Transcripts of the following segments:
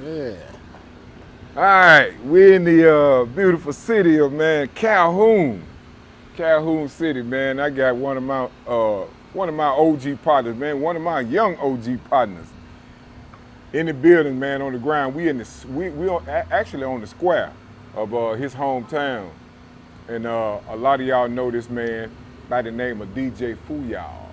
Yeah. All right, we're in the beautiful city of Calhoun, City, man. I got one of my OG partners, man. One of my young OG partners in the building, man. On the ground, actually on the square of his hometown, and a lot of y'all know this man by the name of DJ Fuyal.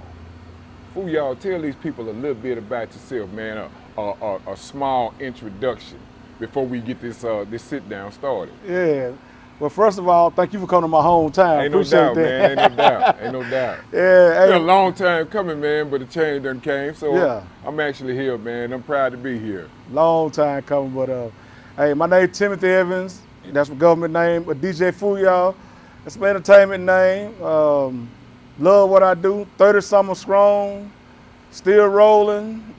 Fuyal, tell these people a little bit about yourself, man. A small introduction before we get this sit down started. Yeah. Well, first of all, thank you for coming to my hometown. Ain't no Appreciate doubt, that. man. Ain't no doubt. Ain't no doubt. Yeah. It's been a Hey, long time coming, man, but the change done came. So Yeah. I'm actually here, man. I'm proud to be here. long time coming, but hey, my name Timothy Evans. That's my government name. But DJ Fuyal, that's my entertainment name. Love what I do. 30-something strong, still rolling.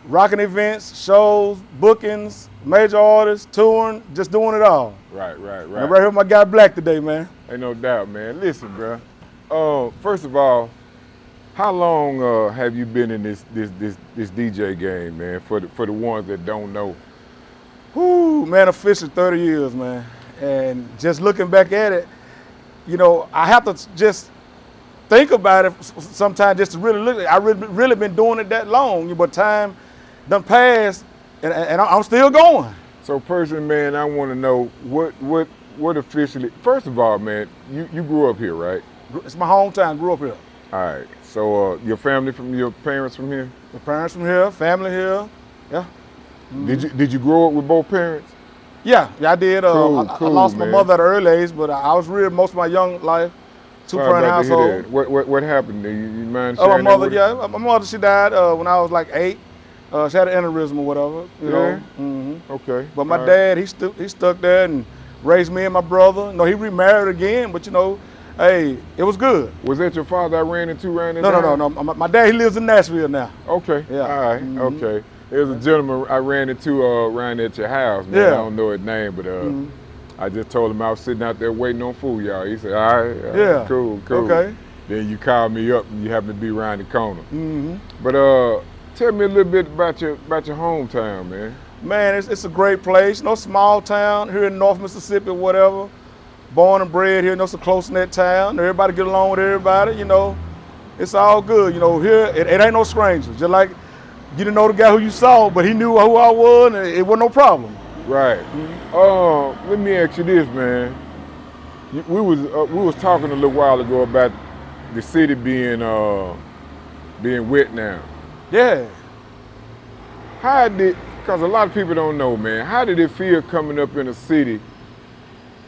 Rocking events, shows, bookings, major artists, touring, just doing it all. Right. I'm right here with my guy Blakk today, man. Ain't no doubt, man. Listen, bro. First of all, how long have you been in this DJ game, man? For the ones that don't know. Whoo, man, officially 30 years, man. And just looking back at it, you know, I have to just think about it sometimes just to really look at it. I really been doing it that long, but time done passed, and I'm still going. So personally, man, I want to know what officially. First of all, man, you grew up here, right? It's my hometown, grew up here. All right. So your parents from here? My parents from here, family here, yeah. Did you grow up with both parents? Yeah, I did. Cool, I lost my man. mother at an early age, but I was reared most of my young life, two-parent Sorry about to hear household. that. What happened? You mind Oh, sharing my mother, that with us? yeah, my mother, she died when I was like 8. She had an aneurysm or whatever, you know. Mm-hmm. Okay. But my all right. dad, he stuck there and raised me and my brother. You know, he remarried again, but you know, hey, it was good. Was that your father I ran into right in No. My dad, he lives in Nashville now. Okay. Yeah. All right. Okay. There's a gentleman I ran into around at your house, man. Yeah. I don't know his name, but I just told him I was sitting out there waiting on food, y'all. He said, all right, Yeah. cool. Okay. Then you called me up and you happened to be around the corner. Mm-hmm. But tell me a little bit about your hometown, man. Man, it's a great place. No small town here in North Mississippi or whatever. Born and bred here, it's a close-knit town. Everybody get along with everybody, you know. It's all good, you know. Here, it ain't no strangers. Just like you didn't know the guy who you saw, but he knew who I was, and it wasn't no problem. Right. Let me ask you this, man. We was talking a little while ago about the city being wet now. Yeah. Because a lot of people don't know, man, how did it feel coming up in a city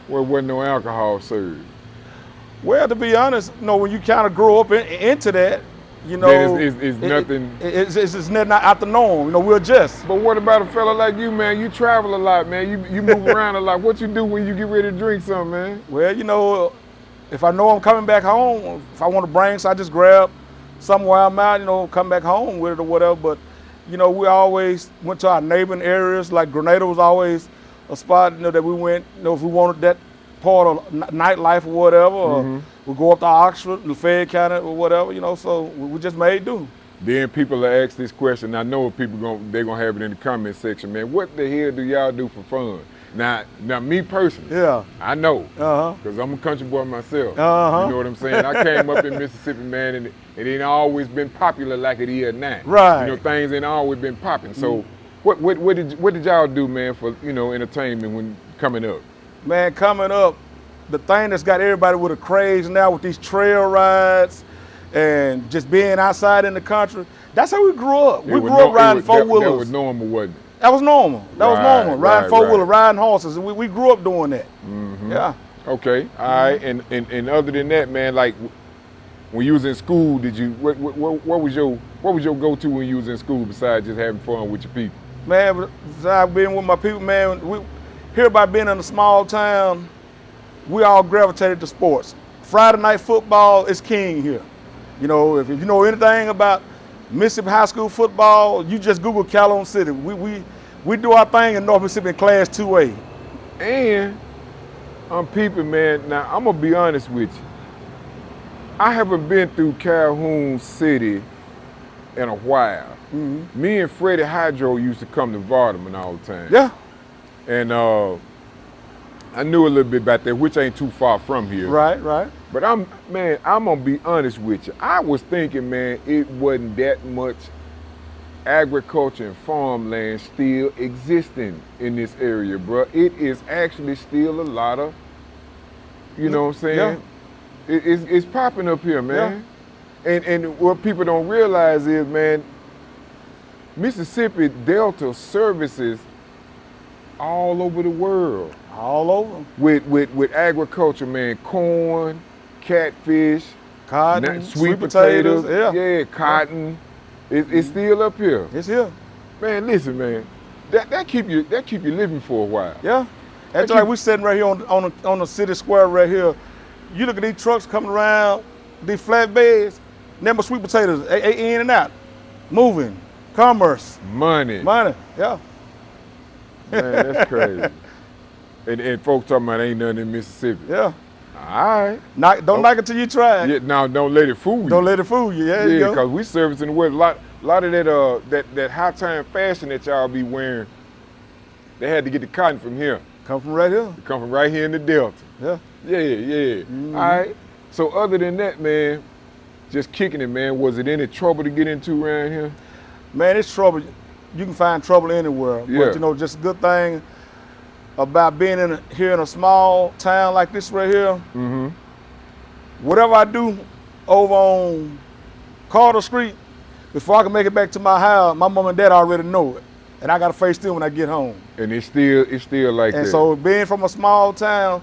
where there wasn't no alcohol served? Well, to be honest, you know, when you kind of grow up into that, you know, It's nothing. It's not out the norm. You know, we'll adjust. But what about a fella like you, man? You travel a lot, man. You move around a lot. What you do when you get ready to drink something, man? Well, you know, if I know I'm coming back home, if I want to bring, so I just grab somewhere I'm out, you know, come back home with it or whatever. But, you know, we always went to our neighboring areas. Like Grenada was always a spot, you know, that we went, you know, if we wanted that part of nightlife or whatever, or we go up to Oxford, Lafayette County or whatever, you know, so we just made do. Then people will ask this question. I know people they're gonna have it in the comment section, man. What the hell do y'all do for fun? Now me personally, Yeah. I know, Uh-huh. because I'm a country boy myself. Uh-huh. You know what I'm saying? I came up in Mississippi, man, and it ain't always been popular like it is now. Right. You know, things ain't always been popping. So what did y'all do, man, for, you know, entertainment when coming up? Man, coming up, the thing that's got everybody with a craze now with these trail rides and just being outside in the country, that's how we grew up. We grew up riding four-wheelers. That was normal, wasn't it? That was normal. That was normal. Riding four-wheeler, right. riding horses. And we grew up doing that. Yeah. Okay, all right. And other than that, man, like when you was in school, did you what was your go-to when you was in school besides just having fun with your people? Man, besides being with my people, man, here by being in a small town, we all gravitated to sports. Friday night football is king here. You know, if you know anything about Mississippi high school football, you just Google Calhoun City. We do our thing in North Mississippi in Class 2A. And I'm peeping, man. Now, I'm going to be honest with you. I haven't been through Calhoun City in a while. Me and Freddie Hydro used to come to Vardaman all the time. Yeah. And I knew a little bit about that, which ain't too far from here. Right, right. But I'm gonna be honest with you. I was thinking, man, it wasn't that much agriculture and farmland still existing in this area, bro. It is actually still a lot of, you know what I'm saying? Yeah. It's popping up here, man. Yeah. And what people don't realize is, man, Mississippi Delta services all over the world. All over. With agriculture, man, corn, catfish, cotton, sweet potatoes, yeah, cotton. It's still up here. It's here. Man, listen, man. That keep you living for a while. Yeah. That's like we sitting right here on the city square right here. You look at these trucks coming around, these flatbeds, nothing but sweet potatoes, in and out, moving, commerce, money, yeah. Man, that's crazy. and folks talking about ain't nothing in Mississippi. Yeah. All right. Don't knock it till you try it. Yeah, now don't let it fool you. Don't let it fool you. Yeah, yeah, because we servicing the world. A lot of that high time fashion that y'all be wearing, they had to get the cotton from here. Come from right here. Come from right here in the Delta. Yeah. Yeah. All right. So other than that, man, just kicking it, man. Was it any trouble to get into around here? Man, it's trouble. You can find trouble anywhere. Yeah. But just a good thing about being here in a small town like this right here. Whatever I do over on Carter Street, before I can make it back to my house, my mom and dad already know it. And I got to face them when I get home. And it's still like that. And so being from a small town,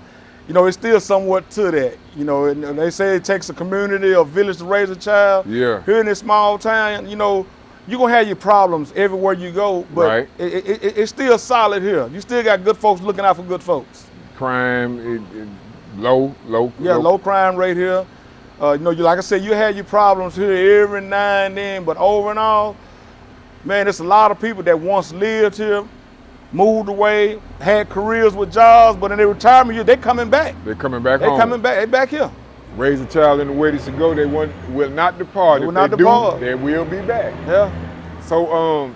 it's still somewhat to that. And they say it takes a community or village to raise a child. Yeah. Here in this small town, you're going to have your problems everywhere you go, but right. It's still solid here. You still got good folks looking out for good folks. Crime, low. Yeah, low crime rate here. Like I said, you had your problems here every now and then, but over and all, man, there's a lot of people that once lived here, moved away, had careers with jobs, but in their retirement year, they're coming back. They're coming back home. They're coming back. They're back here. Raise a child in the way they should go. They will not depart. They will if not they depart. do, they will be back. Yeah. So,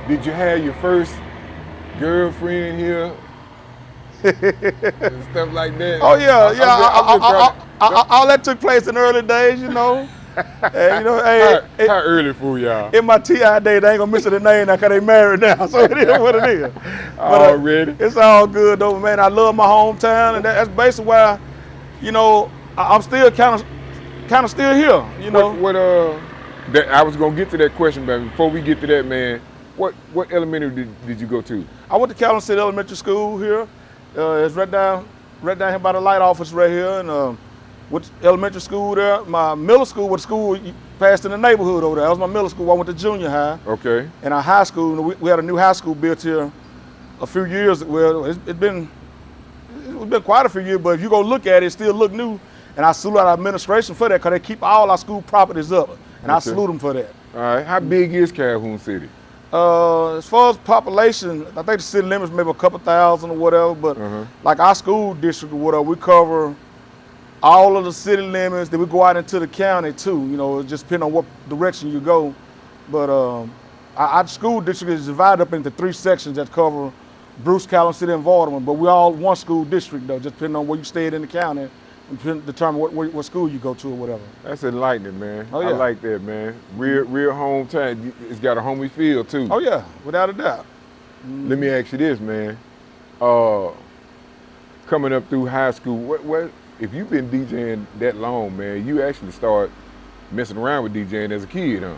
did you have your first girlfriend here? And stuff like that? Oh yeah. All that took place in early days, And, how early for y'all? In my TI day, they ain't gonna miss the name now because they married now, so it is what it is. But, already? It's all good though, man. I love my hometown, and that's basically why, I'm still kind of still here, I was gonna get to that question, but before we get to that, man, what elementary did you go to? I went to Calhoun City Elementary School here. It's right down here by the light office right here, and went to elementary school there. My middle school was the school passed in the neighborhood over there. That was my middle school. I went to junior high. Okay. And our high school, we had a new high school built here a few years. Well, it's been quite a few years, but if you go look at it, it still look new. And I salute our administration for that because they keep all our school properties up. And I salute them for that. All right. How big is Calhoun City? As far as population, I think the city limits maybe a couple thousand or whatever, but like our school district or whatever, we cover all of the city limits. Then we go out into the county too, just depending on what direction you go. But our school district is divided up into 3 sections that cover Bruce, Calhoun City, and Vardaman. But we're all one school district though, just depending on where you stayed in the county. And determine what school you go to or whatever. That's enlightening, man. Oh, yeah. I like that, man. Real hometown. It's got a homey feel too. Oh yeah, without a doubt. Let me ask you this, man. Coming up through high school, what if you've been DJing that long, man? You actually start messing around with DJing as a kid, huh?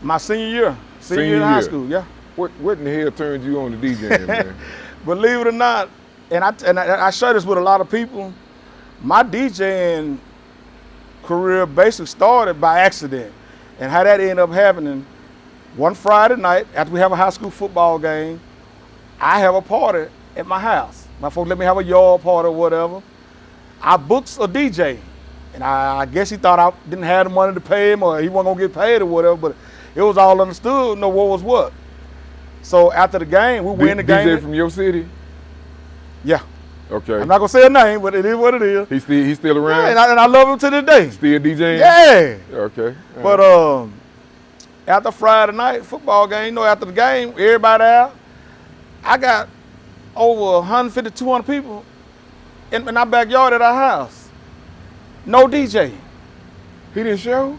My senior year in high school, yeah. What in the hell turned you on to DJing, man? Believe it or not, and I share this with a lot of people. My DJing career basically started by accident. And how that ended up happening, one Friday night, after we have a high school football game, I have a party at my house. My folks let me have a yard party or whatever. I booked a DJ. And I guess he thought I didn't have the money to pay him or he wasn't gonna get paid or whatever, but it was all understood, what was what. So after the game, we win the game. DJ from your city? Yeah. Okay. I'm not gonna say a name, but it is what it is. He's still around? Yeah, and I love him to this day. Still DJing? Yeah. Okay. But after Friday night football game, you know, after the game, everybody out. I got over 150, 200 people in our backyard at our house. No DJ. He didn't show?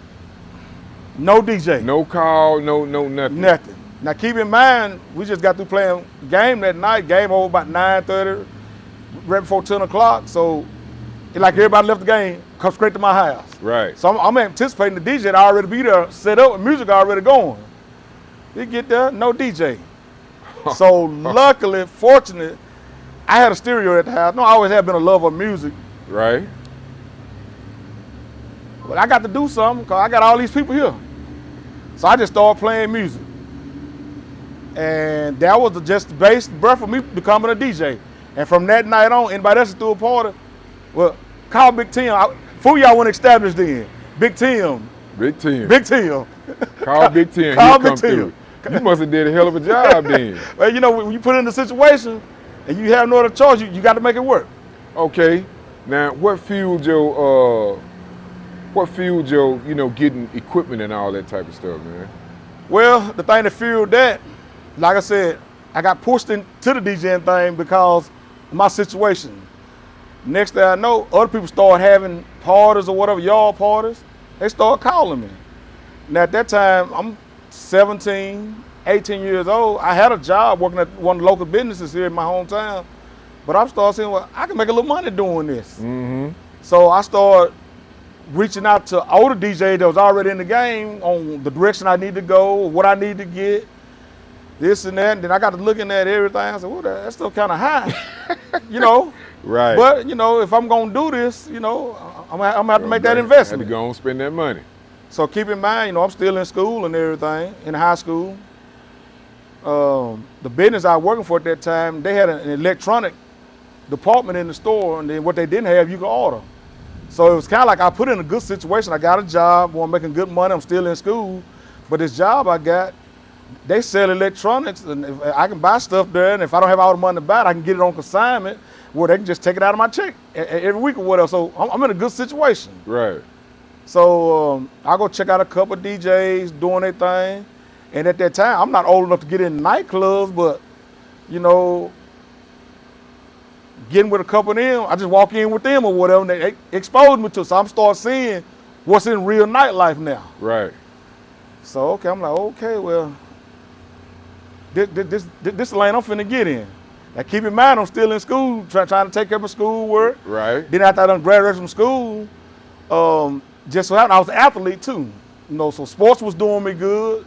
No DJ. No call, no nothing. Nothing. Now keep in mind, we just got through playing game that night. Game over about 9:30, right before 10 o'clock. So it's like everybody left the game, come straight to my house. Right. So I'm anticipating the DJ to already be there, set up, and music already going. You get there, no DJ. So luckily, fortunate, I had a stereo at the house. No, I always have been a lover of music. Right. But I got to do something because I got all these people here. So I just started playing music. And that was just the base birth for me becoming a DJ. And from that night on, anybody else that threw a party, well, call Big Tim. Fuyal wasn't established then. Big Tim. Big Tim. Big Tim. Call Big Tim. Call He'll Big come Tim. through. You must have did a hell of a job then. Well, you know, when you put in the situation and you have no other choice, you got to make it work. Okay. Now, what fueled your, you know, getting equipment and all that type of stuff, man? Well, the thing that fueled that, like I said, I got pushed into the DJing thing because of my situation. Next thing I know, other people started having parties or whatever, yard parties. They started calling me. Now at that time, I'm 17, 18 years old. I had a job working at one of the local businesses here in my hometown. But I started saying, well, I can make a little money doing this. Mm-hmm. So I started reaching out to older DJs that was already in the game on the direction I need to go, what I need to get, this and that. And then I got to looking at everything. I said, well, that's still kind of high, you know. Right. But, you know, if I'm going to do this, you know, I'm going to have to make that investment. Had to go and spend that money. So keep in mind, you know, I'm still in school and everything, in high school. The business I was working for at that time, they had an electronic department in the store, and then what they didn't have, you could order. So it was kind of like I put in a good situation. I got a job, I'm making good money, I'm still in school. But this job I got, they sell electronics, and if I can buy stuff there, and if I don't have all the money to buy it, I can get it on consignment, where they can just take it out of my check every week or whatever. So I'm in a good situation. Right. So I go check out a couple of DJs doing their thing. And at that time, I'm not old enough to get in nightclubs, but, you know, getting with a couple of them, I just walk in with them or whatever, and they exposed me to it. So I'm start seeing what's in real nightlife now. Right. So, okay, I'm like, okay, well, this lane I'm finna get in. Now, keep in mind, I'm still in school, trying to take care of my schoolwork. Right. Then after I done graduated from school, just so happened I was an athlete too. You know, so sports was doing me good.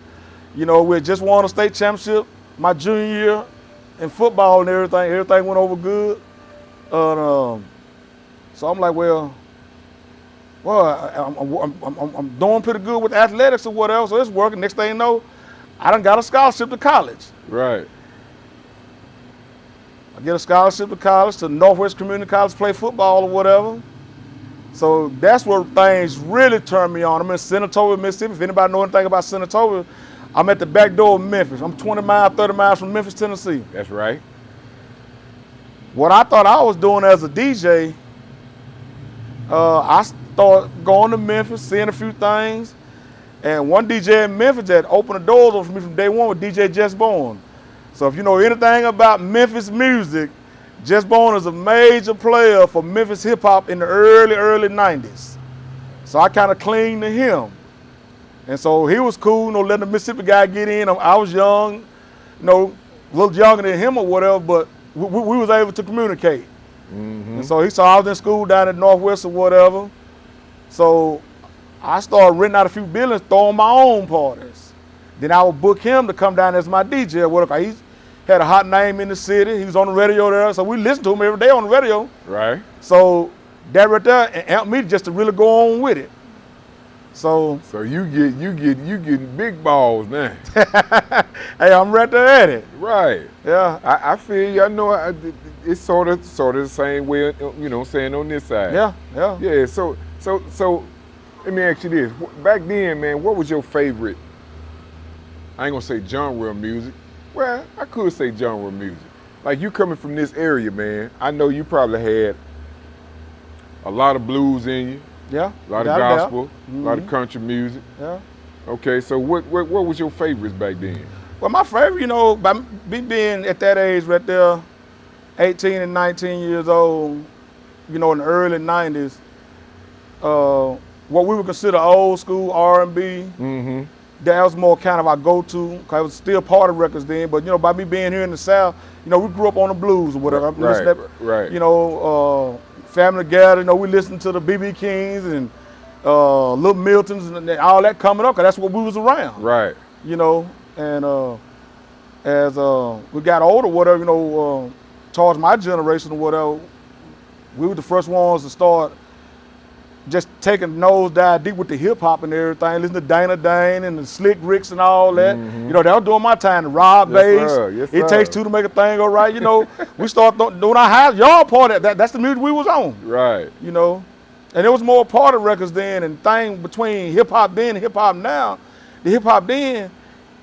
You know, we had just won a state championship my junior year in football and everything. Everything went over good. So I'm like, well, I'm doing pretty good with athletics or whatever, so it's working. Next thing you know, I done got a scholarship to college. Right. I get a scholarship to college, to Northwest Community College, to play football or whatever. So that's where things really turned me on. I'm in Senatobia, Mississippi. If anybody know anything about Senatobia, I'm at the back door of Memphis. I'm 20 miles, 30 miles from Memphis, Tennessee. That's right. What I thought I was doing as a DJ, I started going to Memphis, seeing a few things. And one DJ in Memphis that opened the doors for me from day one was DJ Just Born. So if you know anything about Memphis music, Just Born is a major player for Memphis hip hop in the early 90s. So I kind of clinged to him. And so he was cool, you know, letting the Mississippi guy get in. I was young, you know, a little younger than him or whatever, but we was able to communicate. Mm-hmm. And so he saw I was in school down at Northwest or whatever. So I started renting out a few buildings, throwing my own parties. Then I would book him to come down as my DJ or whatever. He had a hot name in the city. He was on the radio there, so we listened to him every day on the radio. Right. So that right there amped me just to really go on with it. So you getting big balls now. hey, I'm right there at it. Right. Yeah. I feel you. I know it's sort of the same way, you know, saying on this side. Yeah. Yeah. Yeah. So let me ask you this. Back then, man, what was your favorite? I ain't gonna say genre of music. Well, I could say genre of music. like you coming from this area, man, I know you probably had a lot of blues in you. Yeah. A lot of gospel, a lot of country music. Yeah. Okay, so what was your favorites back then? Well, my favorite, you know, by me being at that age right there, 18 and 19 years old, you know, in the early 90s, what we would consider old school R&B, that was more kind of our go-to, because it was still part of records then. But, you know, by me being here in the South, you know, we grew up on the blues or whatever. Right. You know, family gathered, you know, we listened to the B.B. Kings and Little Miltons and all that coming up, because that's what we was around. Right. You know, and as we got older, whatever, you know, towards my generation or whatever, we were the first ones to start just taking nosedive deep with the hip hop and everything, listening to Dana Dane and the Slick Ricks and all that. You know, that was during my time, the Rob Bass. It Takes Two to Make a Thing Go Right. You know, we started doing our house, y'all party, that's the music we was on. Right. You know, and there was more party records then, and thing between hip hop then and hip hop now. The hip hop then,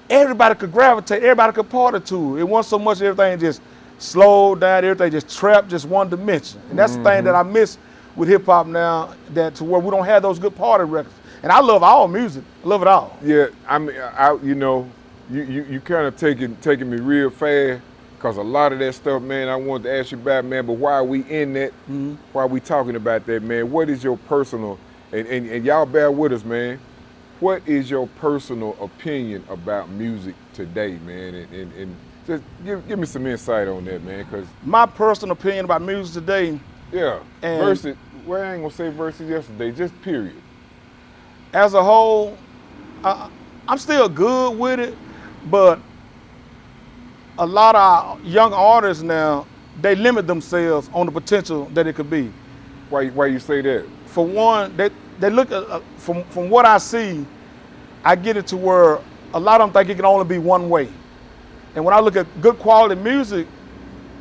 everybody could gravitate, everybody could party to it. It wasn't so much everything just slowed down, everything just trapped, just one dimension. And that's the thing that I miss with hip hop now, that to where we don't have those good party records. And I love all music, I love it all. Yeah, I mean, you know, you kind of taking me real fast, because a lot of that stuff, man, I wanted to ask you about, man, but why are we in that, why are we talking about that, man? What is your personal, and y'all bear with us, man, what is your personal opinion about music today, man? And just give me some insight on that, man, because my personal opinion about music today, yeah, versus, well, I ain't gonna say versus yesterday, just period. As a whole, I'm still good with it, but a lot of our young artists now, they limit themselves on the potential that it could be. Why you say that? For one, they look at, from what I see, I get it to where a lot of them think it can only be one way. And when I look at good quality music,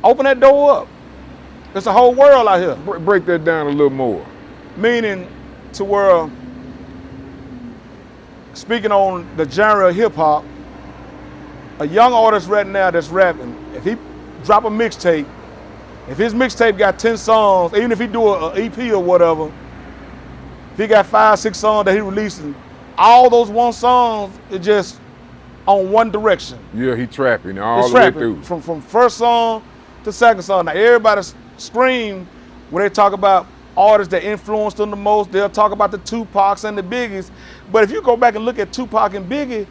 open that door up. There's a whole world out here. Break that down a little more. Meaning to where, speaking on the genre of hip hop, a young artist right now that's rapping, if he drop a mixtape, if his mixtape got 10 songs, even if he do an EP or whatever, if he got 5, 6 songs that he releasing, all those one songs is just on one direction. Yeah, he trapping all the way through. From first song to second song. Now everybody scream when they talk about artists that influenced them the most. They'll talk about the Tupacs and the Biggies. But if you go back and look at Tupac and Biggie,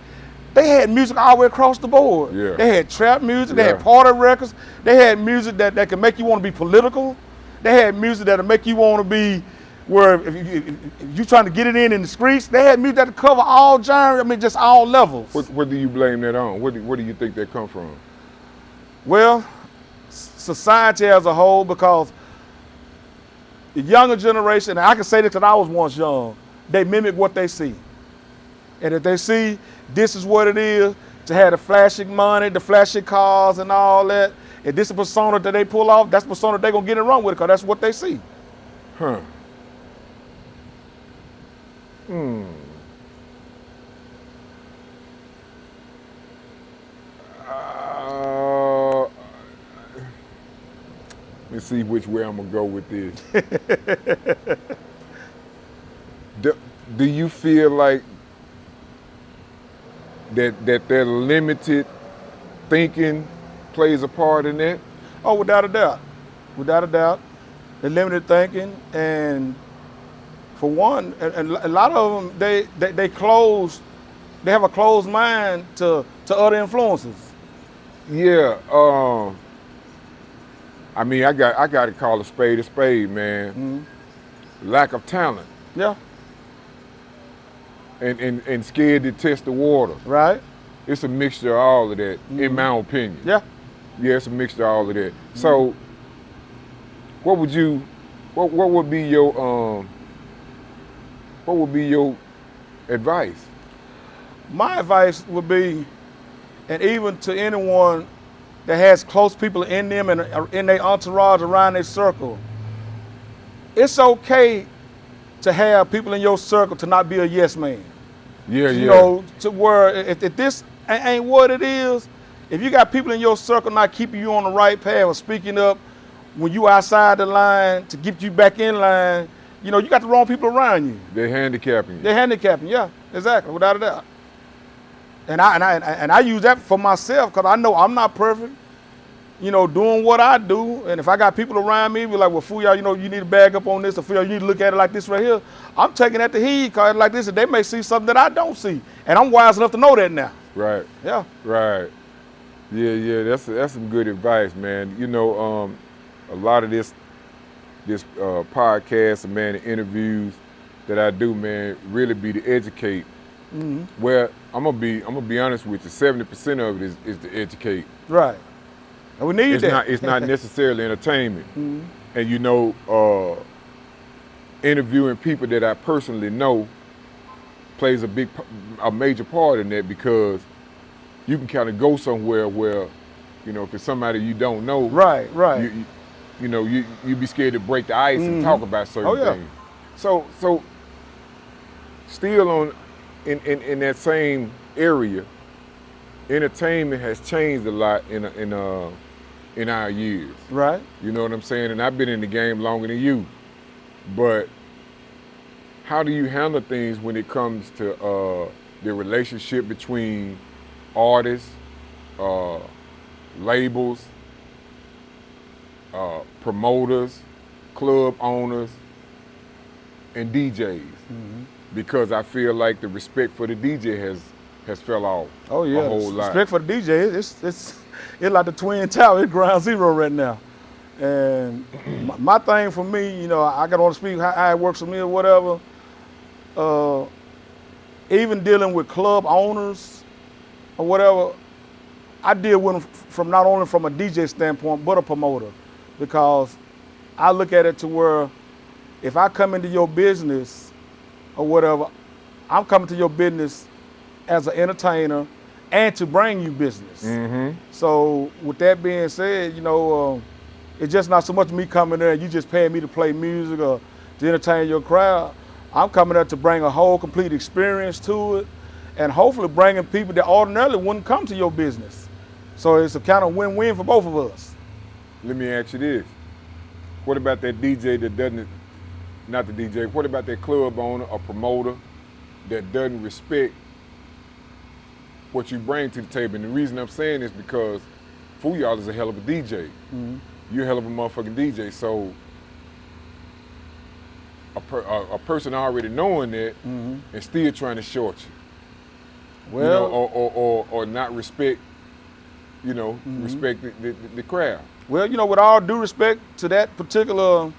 they had music all the way across the board. Yeah. They had trap music, they had party records, they had music that can make you want to be political. They had music that'll make you want to be where if you trying to get it in the streets. They had music that cover all genres, I mean just all levels. What do you blame that on? What do you think that come from? Well, society as a whole, because the younger generation, and I can say this because I was once young, they mimic what they see. And if they see this is what it is, to have the flashing money, the flashing cars and all that, if this is a persona that they pull off, that's the persona they're going to get it wrong with, because that's what they see. Huh. Let's see which way I'm gonna go with this. Do you feel like that limited thinking plays a part in that? Oh, without a doubt. Without a doubt. The limited thinking, and for one, and a lot of them, they close, they have a closed mind to other influences. Yeah, I mean, I got to call a spade, man. Lack of talent. Yeah. And scared to test the water. Right. It's a mixture of all of that, in my opinion. Yeah. Yeah, it's a mixture of all of that. So, what would be your advice? My advice would be, and even to anyone that has close people in them and in their entourage around their circle, it's okay to have people in your circle to not be a yes man. Yeah, you know, to where if this ain't what it is, if you got people in your circle not keeping you on the right path or speaking up when you outside the line to get you back in line, you know, you got the wrong people around you. They're handicapping you. They're handicapping, yeah, exactly, without a doubt. And I use that for myself because I know I'm not perfect, you know, doing what I do. And if I got people around me, be like, well, Fuyal, you know, you need to bag up on this, or Fuyal, you need to look at it like this right here. I'm taking that to heed because like this, and they may see something that I don't see. And I'm wise enough to know that now. Right. Yeah. Right. Yeah, that's some good advice, man. You know, a lot of this podcast and, man, the interviews that I do, man, really be to educate. Mm-hmm. Well, I'm gonna be honest with you. 70% of it is to educate. Right. And we need that. It's not necessarily entertainment. Mm-hmm. And you know, interviewing people that I personally know plays a major part in that, because you can kind of go somewhere where, you know, if it's somebody you don't know, right. You know, you be scared to break the ice and talk about certain things. So still in that same area, entertainment has changed a lot in our years. Right. You know what I'm saying? And I've been in the game longer than you. But how do you handle things when it comes to the relationship between artists, labels, promoters, club owners, and DJs? Mm-hmm. Because I feel like the respect for the DJ has fell off. Oh yeah, a whole lot. Respect for the DJ, it's like the Twin Tower. It's ground zero right now. And my thing for me, you know, I got on to speak how it works for me or whatever. Even dealing with club owners or whatever, I deal with them from not only from a DJ standpoint, but a promoter. Because I look at it to where if I come into your business or whatever, I'm coming to your business as an entertainer and to bring you business. Mm-hmm. So with that being said, you know, it's just not so much me coming there and you just paying me to play music or to entertain your crowd. I'm coming there to bring a whole complete experience to it, and hopefully bringing people that ordinarily wouldn't come to your business. So it's a kind of win-win for both of us. Let me ask you this. What about that DJ that doesn't, not the DJ, what about that club owner or promoter that doesn't respect what you bring to the table? And the reason I'm saying is because Fuyal is a hell of a DJ. Mm-hmm. You're a hell of a motherfucking DJ. So a person already knowing that and still trying to short you. Well, you know, or not respect, you know, respect the crowd. Well, you know, with all due respect to that particular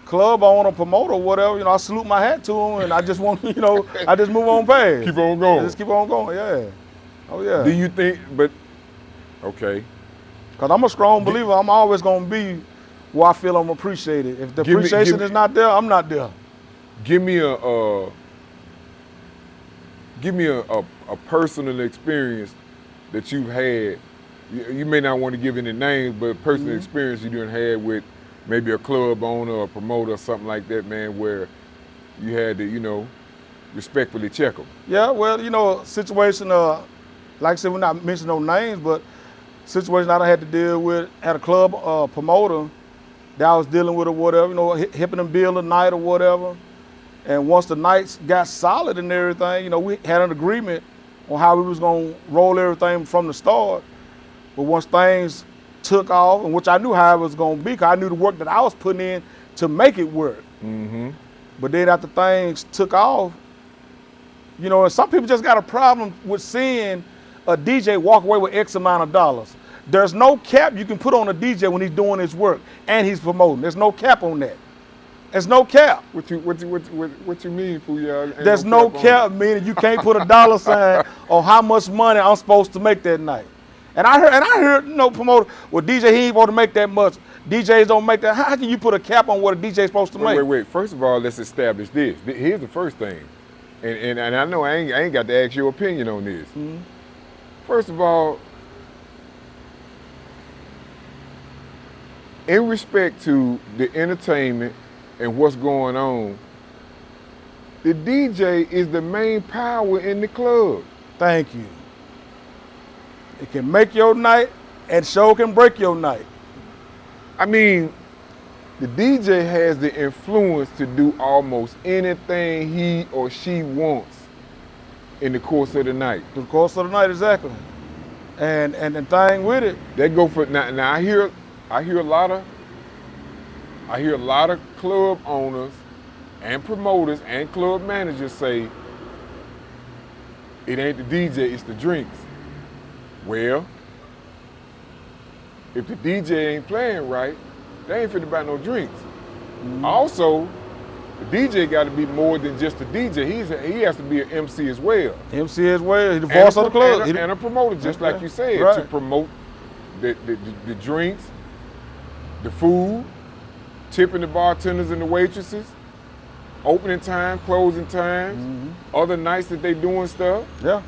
club owner, promoter, whatever, you know, I salute my hat to him, and I just want, you know, I just move on past. Keep on going. Just keep on going, yeah. Oh, yeah. Do you think, okay. Because I'm a strong believer. I'm always going to be where I feel I'm appreciated. If the appreciation is not there, I'm not there. Give me a personal experience that you've had. You may not want to give any names, but a personal experience you done had with maybe a club owner or promoter or something like that, man, where you had to, you know, respectfully check them. Yeah, well, you know, situation, like I said, we're not mentioning no names, but situation I had to deal with at a club promoter that I was dealing with or whatever, you know, helping them build a night or whatever. And once the nights got solid and everything, you know, we had an agreement on how we was gonna roll everything from the start. But once things took off, and which I knew how it was gonna be, because I knew the work that I was putting in to make it work. Mm-hmm. But then after things took off, you know, and some people just got a problem with seeing a DJ walk away with X amount of dollars. There's no cap you can put on a DJ when he's doing his work and he's promoting. There's no cap on that. There's no cap. What you mean, Fuyal? There's no cap meaning you can't put a dollar sign on how much money I'm supposed to make that night. And I heard, you know, promoter, well, DJ, he ain't supposed to make that much. DJs don't make that. How can you put a cap on what a DJ is supposed to make? Wait. First of all, let's establish this. Here's the first thing. And I know I ain't got to ask your opinion on this. Mm-hmm. First of all, in respect to the entertainment and what's going on, the DJ is the main power in the club. Thank you. It can make your night and show can break your night. I mean, the DJ has the influence to do almost anything he or she wants in the course of the night. The course of the night, exactly. And the thing with it, They go for now. I hear a lot of club owners and promoters and club managers say it ain't the DJ, it's the drinks. Well, if the DJ ain't playing right, they ain't finna buy no drinks. Also, the DJ got to be more than just a DJ. He has to be an MC as well. MC as well, he's the voice of the club. And a promoter, just like you said, right. to promote the drinks, the food, tipping the bartenders and the waitresses, opening time, closing times, other nights that they doing stuff. Yeah.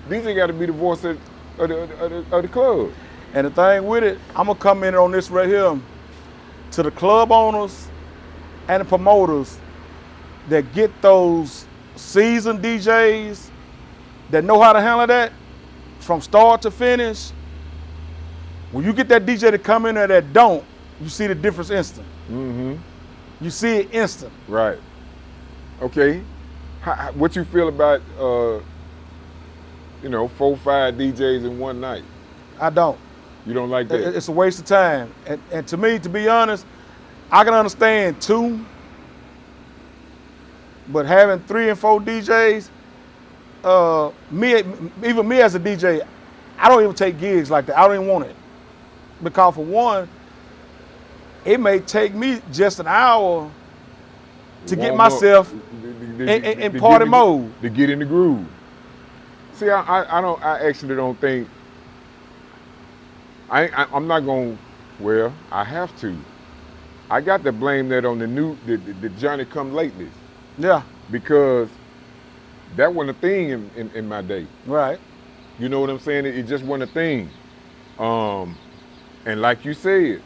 DJ got to be the voice of the club. And the thing with it, I'm gonna come in on this right here, to the club owners and the promoters that get those seasoned DJs that know how to handle that from start to finish. When you get that DJ to come in there that don't, you see the difference instant. You see it instant. Right. Okay. What you feel about 4 or 5 DJs in one night? I don't. You don't like that? It's a waste of time. And to me, to be honest, I can understand 2, but having 3 and 4 DJs, even me as a DJ, I don't even take gigs like that. I don't even want it. Because for one, it may take me just an hour to get myself in party mode. To get in the groove. See, I actually don't think, I'm not going, well, I have to. I got to blame that on the Johnny Come Lately. Yeah. Because that wasn't a thing in my day. Right. You know what I'm saying? It just wasn't a thing. And like you said,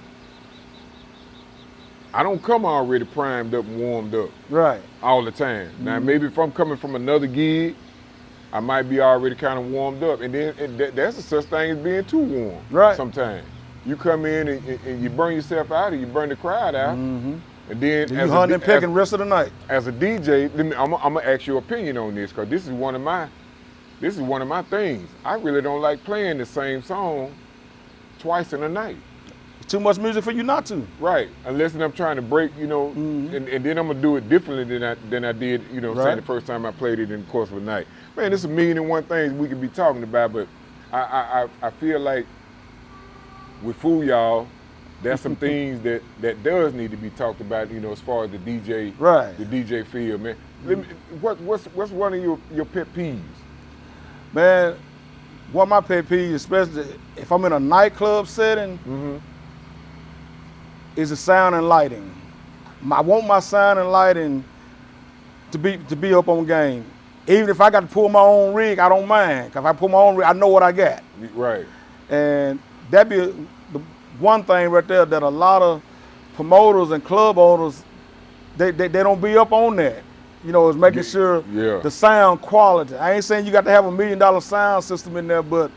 I don't come already primed up and warmed up. Right. All the time. Now, maybe if I'm coming from another gig, I might be already kind of warmed up. And then that's a such thing as being too warm. Right. Sometimes. You come in and you burn yourself out or you burn the crowd out. And then you hunting and pecking the rest of the night. As a DJ, I'm gonna ask your opinion on this, because this is one of my things. I really don't like playing the same song twice in a night. It's too much music for you not to. Right, unless I'm trying to break, and then I'm gonna do it differently than I did, saying the first time I played it in the course of a night. Man, there's a million and one things we could be talking about, but I feel like with Fuyal, there's some things that does need to be talked about, as far as the DJ field, man. What's one of your pet peeves? Man, one of my pet peeves, especially if I'm in a nightclub setting, is the sound and lighting. I want my sound and lighting to be up on game. Even if I got to pull my own rig, I don't mind. Cause if I pull my own rig, I know what I got. Right. And that be the one thing right there that a lot of promoters and club owners, they don't be up on that. Is making sure the sound quality. I ain't saying you got to have $1 million sound system in there, but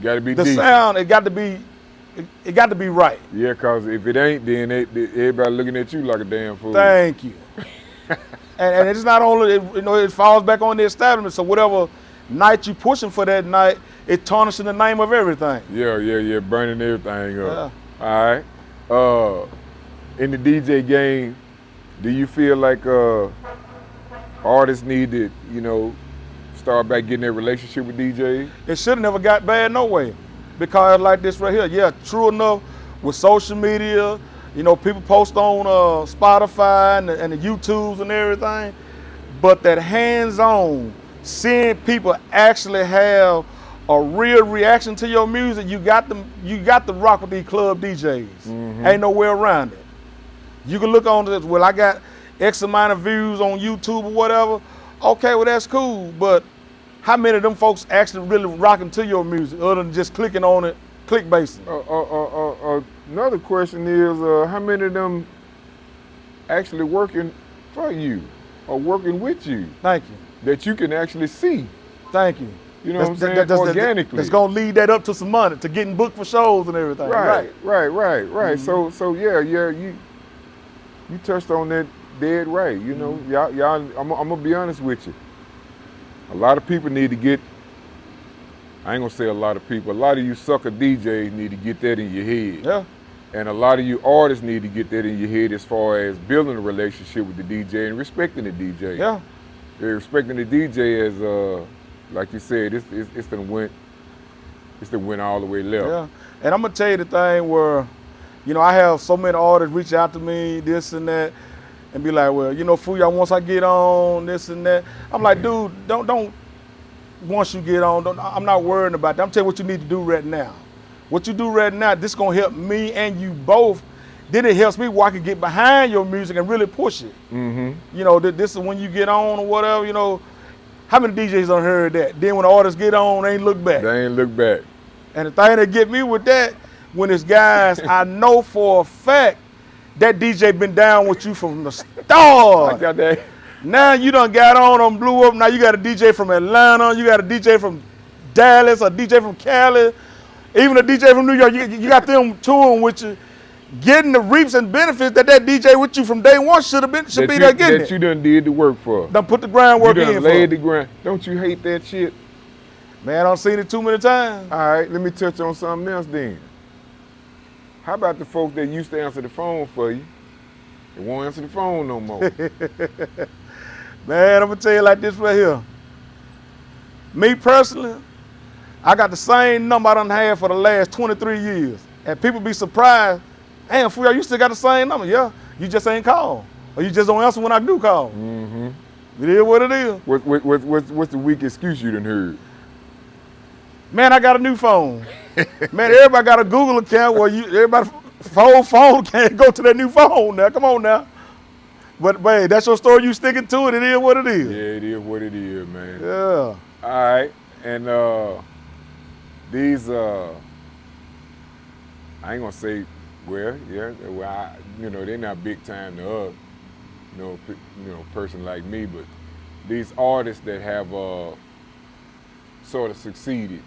gotta be the decent. Sound, it got to be right. Yeah, cause if it ain't, then everybody looking at you like a damn fool. Thank you. and it's not only, it falls back on the establishment. So whatever night you pushing for that night, it tarnishing the name of everything. Yeah, burning everything up. Yeah. All right. In the DJ game, do you feel like artists need to, start back getting their relationship with DJs? It should have never got bad no way. Because like this right here, yeah, true enough, with social media, people post on Spotify and the YouTubes and everything, but that hands-on, seeing people actually have a real reaction to your music, you got to rock with these club DJs. Ain't no way around it. You can look on this, well, I got X amount of views on YouTube or whatever. Okay, well, that's cool, but how many of them folks actually really rocking to your music other than just clicking on it, click-basing? Another question is, how many of them actually working for you or working with you? Thank you. That you can actually see? Thank you. You know what I'm saying? Organically. That's gonna lead that up to some money, to getting booked for shows and everything. Right. So yeah, you touched on that dead right. You know, y'all. I'm gonna be honest with you. A lot of people need to get. I ain't gonna say a lot of people. A lot of you sucker DJs need to get that in your head. Yeah. And a lot of you artists need to get that in your head as far as building a relationship with the DJ and respecting the DJ. Yeah. They're respecting the DJ as like you said, it's the win all the way left. Yeah. And I'm gonna tell you the thing where, you know, I have so many artists reach out to me, this and that, and be like, well, you know, Fuyal, once I get on, this and that. I'm like, dude, don't once you get on, I'm not worrying about that. I'm telling you what you need to do right now. What you do right now, this is gonna help me and you both. Then it helps me where I can get behind your music and really push it. Mm-hmm. You know, this is when you get on or whatever, you know. How many DJs done heard that? Then when the artists get on, they ain't look back. They ain't look back. And the thing that get me with that, when it's guys, I know for a fact that DJ been down with you from the start. I got that. Now you done got on, blew up. Now you got a DJ from Atlanta, you got a DJ from Dallas, a DJ from Cali, even a DJ from New York. You got them touring with you, getting the reaps and benefits that DJ with you from day one should be there getting that you done did the work for. Done put the groundwork in for. You done laid the ground. Don't you hate that shit? Man, I've seen it too many times. All right, let me touch on something else then. How about the folks that used to answer the phone for you? They won't answer the phone no more. Man, I'm gonna tell you like this right here. Me personally, I got the same number I done had for the last 23 years. And people be surprised, damn, Fuyal, you still got the same number. Yeah, you just ain't call. Or you just don't answer when I do call. Mm-hmm. It is what it is. What's the weak excuse you done heard? Man, I got a new phone. Man, everybody got a Google account where everybody whole phone can't go to that new phone now. Come on now. But hey, that's your story, you sticking to it. It is what it is. Yeah, it is what it is, man. Yeah. All right. And these I ain't gonna say they're not big time to us, person like me, but these artists that have sort of succeeded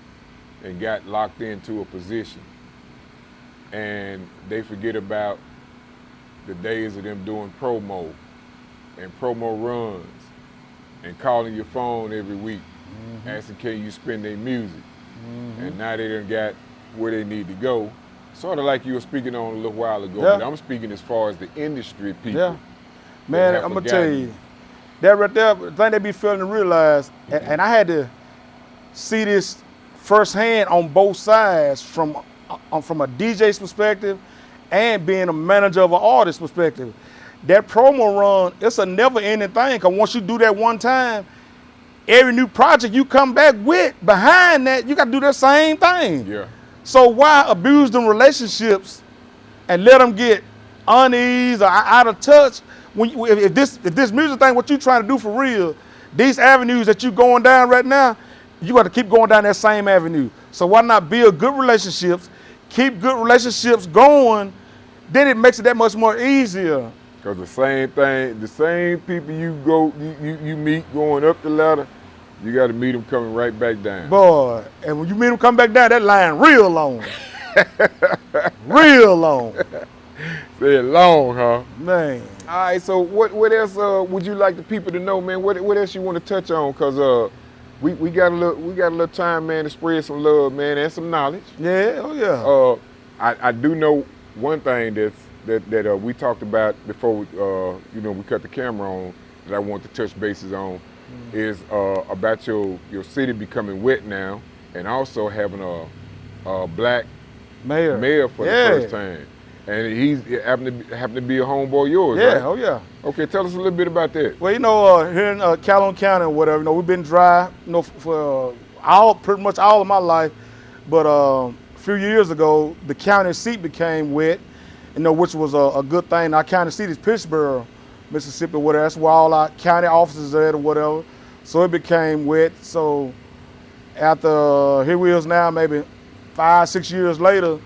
and got locked into a position, and they forget about the days of them doing promo and promo runs and calling your phone every week, asking can you spin their music, and now they done got where they need to go. Sort of like you were speaking on a little while ago, but I'm speaking as far as the industry people. Yeah. Man, I'm gonna tell you, that right there, the thing they be failing to realize, and I had to see this firsthand on both sides, from a DJ's perspective and being a manager of an artist's perspective. That promo run, it's a never-ending thing, because once you do that one time, every new project you come back with, behind that, you got to do that same thing. Yeah. So why abuse them relationships and let them get unease or out of touch? If this music thing, what you trying to do for real, these avenues that you going down right now, you got to keep going down that same avenue. So why not build good relationships, keep good relationships going, then it makes it that much more easier. Because the same thing, the same people you meet going up the ladder, you got to meet them coming right back down. Boy, and when you meet them come back down, that line real long. Real long. Say it long, huh? Man. All right, so what else would you like the people to know, man? What else you want to touch on? Because we got a little time, man, to spread some love, man, and some knowledge. Yeah, oh yeah. I do know one thing that we talked about before we cut the camera on, that I want to touch bases on, is about your city becoming wet now, and also having a black mayor for the first time. And he's happened to be a homeboy of yours, yeah, right? Oh yeah. Okay, tell us a little bit about that. Well, here in Calhoun County or whatever, we've been dry, for pretty much all of my life. But a few years ago, the county seat became wet, which was a good thing. Our county seat is Pittsburgh, Mississippi, whatever. That's where all our county offices are at or whatever. So it became wet. So after, here we is now, maybe 5-6 years later,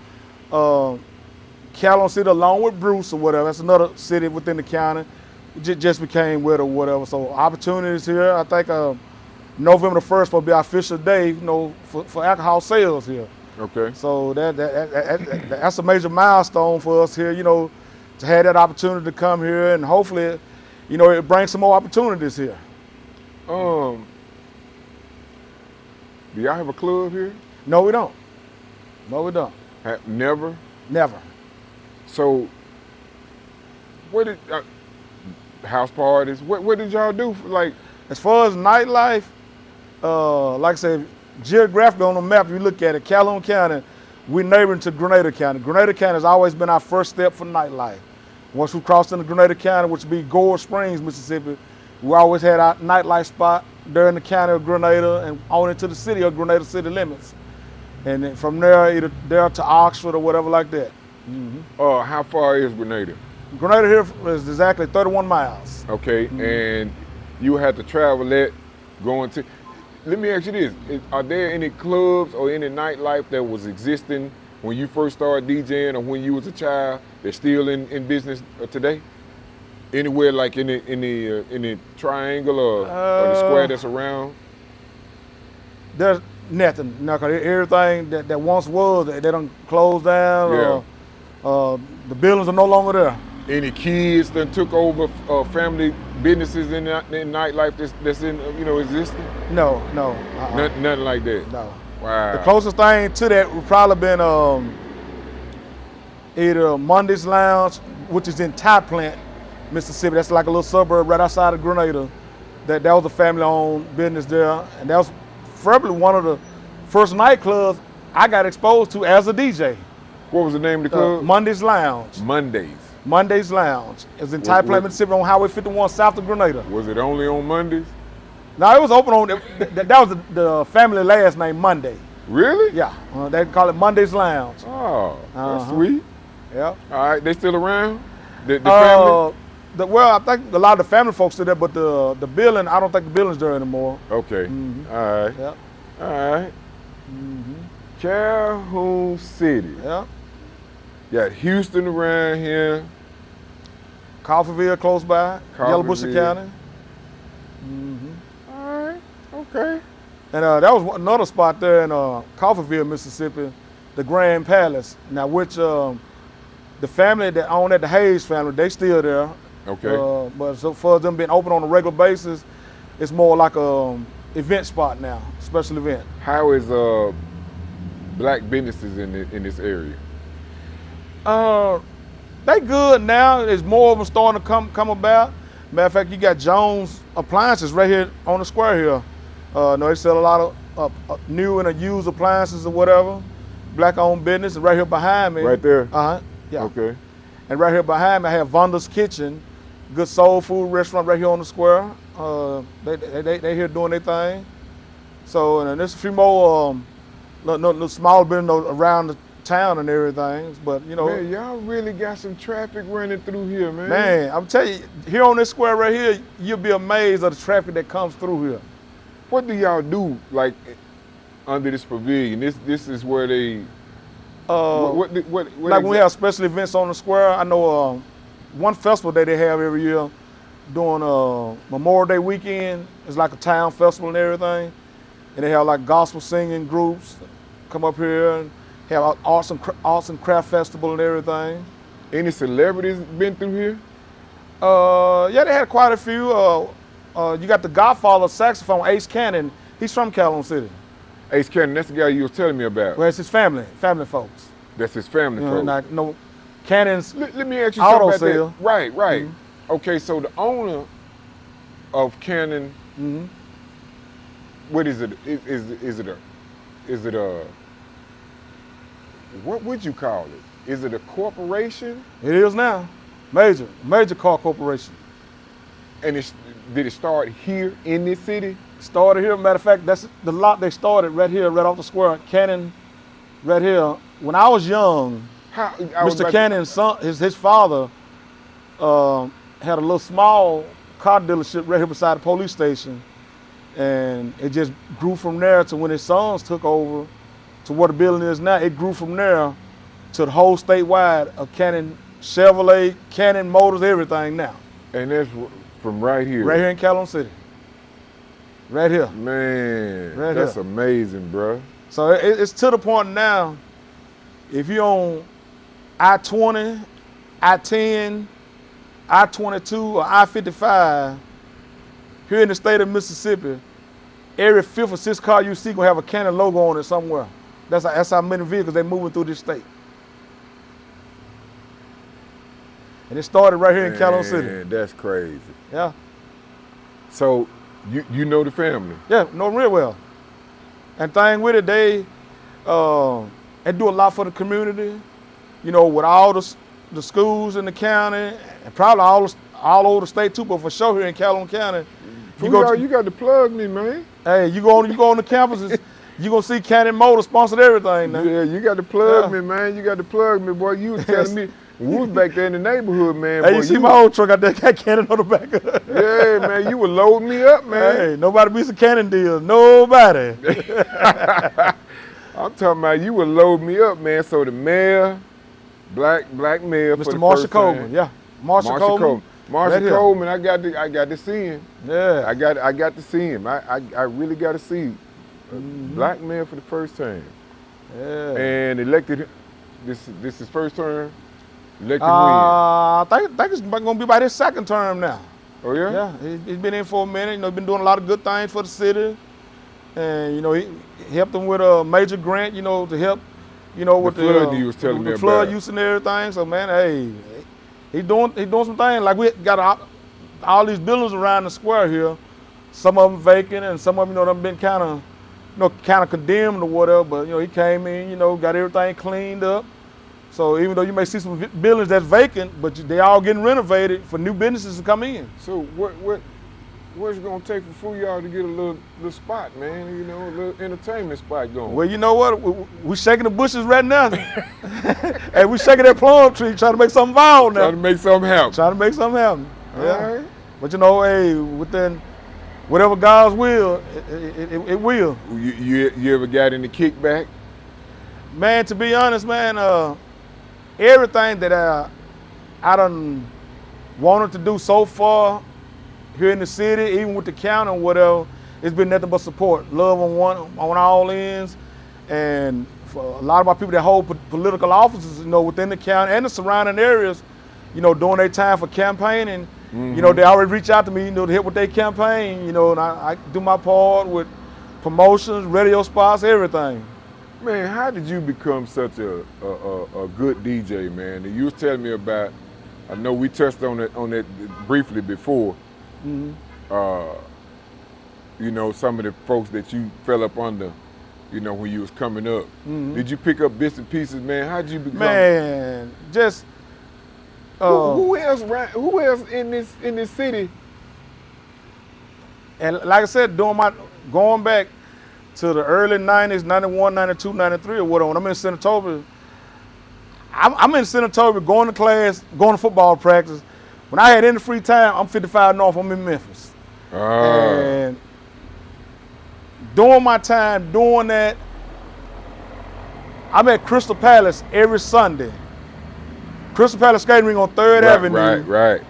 Calhoun City, along with Bruce or whatever, that's another city within the county, just became wet or whatever. So opportunities here. I think November the 1st will be our official day, you know, for alcohol sales here. Okay. So that's a major milestone for us here, you know, to have that opportunity to come here, and hopefully, you know, it brings some more opportunities here. Do y'all have a club here? No, we don't. No, we don't. Never? Never. So, what did, house parties, what did y'all do? Like, as far as nightlife, like I said, geographically on the map, if you look at it, Calhoun County, we're neighboring to Grenada County. Grenada County has always been our first step for nightlife. Once we crossed into Grenada County, which would be Gourd Springs, Mississippi, we always had our nightlife spot there in the county of Grenada and on into the city of Grenada city limits. And then from there, either there to Oxford or whatever like that. how far is Grenada? Grenada here is exactly 31 miles. Okay, and you had to travel that going to. Let me ask you this: are there any clubs or any nightlife that was existing when you first started DJing, or when you was a child, that's still in business today? Anywhere like in the triangle or the square that's around? There's nothing. No, 'cause everything that once was, they done closed down. The buildings are no longer there. Any kids that took over family businesses in nightlife that's in existing? No. Nothing like that. No. Wow. The closest thing to that would probably been either Monday's Lounge, which is in Tie Plant, Mississippi. That's like a little suburb right outside of Grenada. That was a family-owned business there, and that was probably one of the first nightclubs I got exposed to as a DJ. What was the name of the club? Monday's Lounge. Monday's Lounge. It was in Tie Plant, Mississippi, on Highway 51 south of Grenada. Was it only on Mondays? No, it was open on, that was the family last name, Monday. Really? Yeah, they call it Monday's Lounge. Oh, that's sweet. Yeah. All right, they still around? The family? Well, I think a lot of the family folks still there, but the building, I don't think the building's there anymore. Okay. All right. Yeah. All right. Calhoun City. Yeah. Got Houston around here. Coffeeville close by, Yellow Bushy County. All right. Okay. And that was another spot there in Coffeeville, Mississippi, the Grand Palace. Now, which the family that owned it, the Hayes family, they still there. Okay. But so for them being open on a regular basis, it's more like a event spot now, special event. How is black businesses in this area? They good now. There's more of them starting to come about. Matter of fact, you got Jones Appliances right here on the square here. They sell a lot of new and used appliances or whatever. Black-owned business. And right here behind me. Right there? Yeah. Okay. And right here behind me, I have Vonda's Kitchen, good soul food restaurant right here on the square. They here doing their thing. So, and there's a few more little small businesses around the town and everything, but Man, y'all really got some traffic running through here, man. Man, I'm telling you, here on this square right here, you'll be amazed at the traffic that comes through here. What do y'all do, like, under this pavilion? This is where they, what like when we have special events on the square, I know one festival that they have every year during Memorial Day weekend. It's like a town festival and everything. And they have like gospel singing groups come up here and have an awesome craft festival and everything. Any celebrities been through here? Yeah, they had quite a few. You got the Godfather of saxophone, Ace Cannon. He's from Calhoun City. Ace Cannon, that's the guy you was telling me about. Well, it's his family folks. That's his family folks. Like, Cannon's Let me ask you auto something about sale. that. Right. Okay, so the owner of Cannon, what is it? Is it a what would you call it? Is it a corporation? It is now. Major car corporation. And did it start here in this city? Started here. Matter of fact, that's the lot they started right here, right off the square. Cannon, right here. When I was young, Mr. Cannon's son, his father, had a little small car dealership right here beside the police station, and it just grew from there to when his sons took over to where the building is now. It grew from there to the whole statewide of Cannon Chevrolet, Cannon Motors, everything now. And that's from right here. Right here in Calhoun City. Right here. Man, Right that's here. amazing, bro. So it's to the point now, if you're on I-20, I-10, I-22, or I-55, here in the state of Mississippi, every fifth or sixth car you see gonna have a Canon logo on it somewhere. That's how many vehicles they moving through this state. And it started right here in Calhoun City. Man, that's crazy. Yeah. So you know the family? Yeah, know them real well. And thing with it, they do a lot for the community. You know, with all the schools in the county, and probably all over the state too, but for sure here in Calhoun County. You got to plug me, man. Hey, you go on the campuses, you gonna see Cannon Motor sponsored everything now. Yeah, you got to plug me, man. You got to plug me, boy. You was telling me we was back there in the neighborhood, man. Hey, boy, you see my old truck out there got Cannon on the back of it. Yeah, man, you would load me up, man. Hey, nobody beats a Cannon deal. Nobody. I'm talking about you would load me up, man. So the mayor, black mayor, Mr. for the Marshall first Coleman, time. yeah. Marshall Coleman. Marshall Right Coleman, I got to see him. Yeah. I got to see him. I really got to see a black man for the first time. Yeah. And elected. This is his first term. Elected I think it's gonna be by his second term now. win. Oh yeah. Yeah, he's been in for a minute. You know, been doing a lot of good things for the city, and you know, he helped them with a major grant. You know, to help. You know, with the flood you was telling me the flood about. use and everything. So man, hey, he's doing some things. Like we got all these buildings around the square here. Some of them vacant, and some of them, you know, them been kind of condemned or whatever. But you know, he came in, you know, got everything cleaned up. So even though you may see some buildings that's vacant, but they all getting renovated for new businesses to come in. So what's it gonna take for Fuyal to get a little spot, man? You know, a little entertainment spot going. Well, you know what? We shaking the bushes right now. Hey, we shaking that plum tree, trying to make something viral now. Trying to make something happen. Trying to make something happen. Yeah. All right. But you know, hey, within whatever God's will, it will. You ever got any kickback? Man, to be honest, man, everything that I done wanted to do so far here in the city, even with the county or whatever, it's been nothing but support, love on all ends, and for a lot of my people that hold political offices, you know, within the county and the surrounding areas, you know, during their time for campaigning, you know, they already reach out to me, you know, to help with their campaign, you know, and I do my part with promotions, radio spots, everything. Man, how did you become such a good DJ, man? And you was telling me about, I know we touched on it briefly before, you know, some of the folks that you fell up under, you know, when you was coming up. Did you pick up bits and pieces, man? How did you become? Man, just who else in this city? And like I said, going back to the early 90s, 91, 92, 93 or whatever, when I'm in Senatobia, I'm in Senatobia going to class, going to football practice. When I had any free time, I'm 55 North, I'm in Memphis. And during my time doing that, I'm at Crystal Palace every Sunday. Crystal Palace skating ring on 3rd Avenue. Right.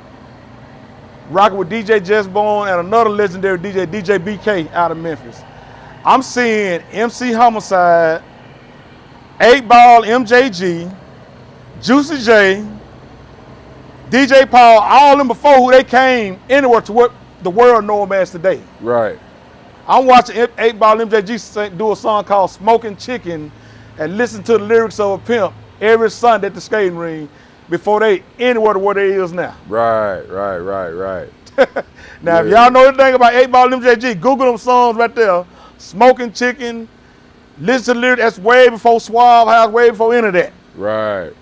Rocking with DJ Jessbone and another legendary DJ, DJ BK out of Memphis. I'm seeing MC Homicide, 8Ball MJG, Juicy J, DJ Paul, all them before who they came anywhere to what the world know them as today. Right. I'm watching 8Ball MJG do a song called Smoking Chicken and listen to the lyrics of a pimp every Sunday at the skating ring before they anywhere to where they is now. Right. Now, if y'all know anything about 8Ball MJG, Google them songs right there. Smoking Chicken, listen to the lyrics, that's way before Suave House, way before any of that. Right.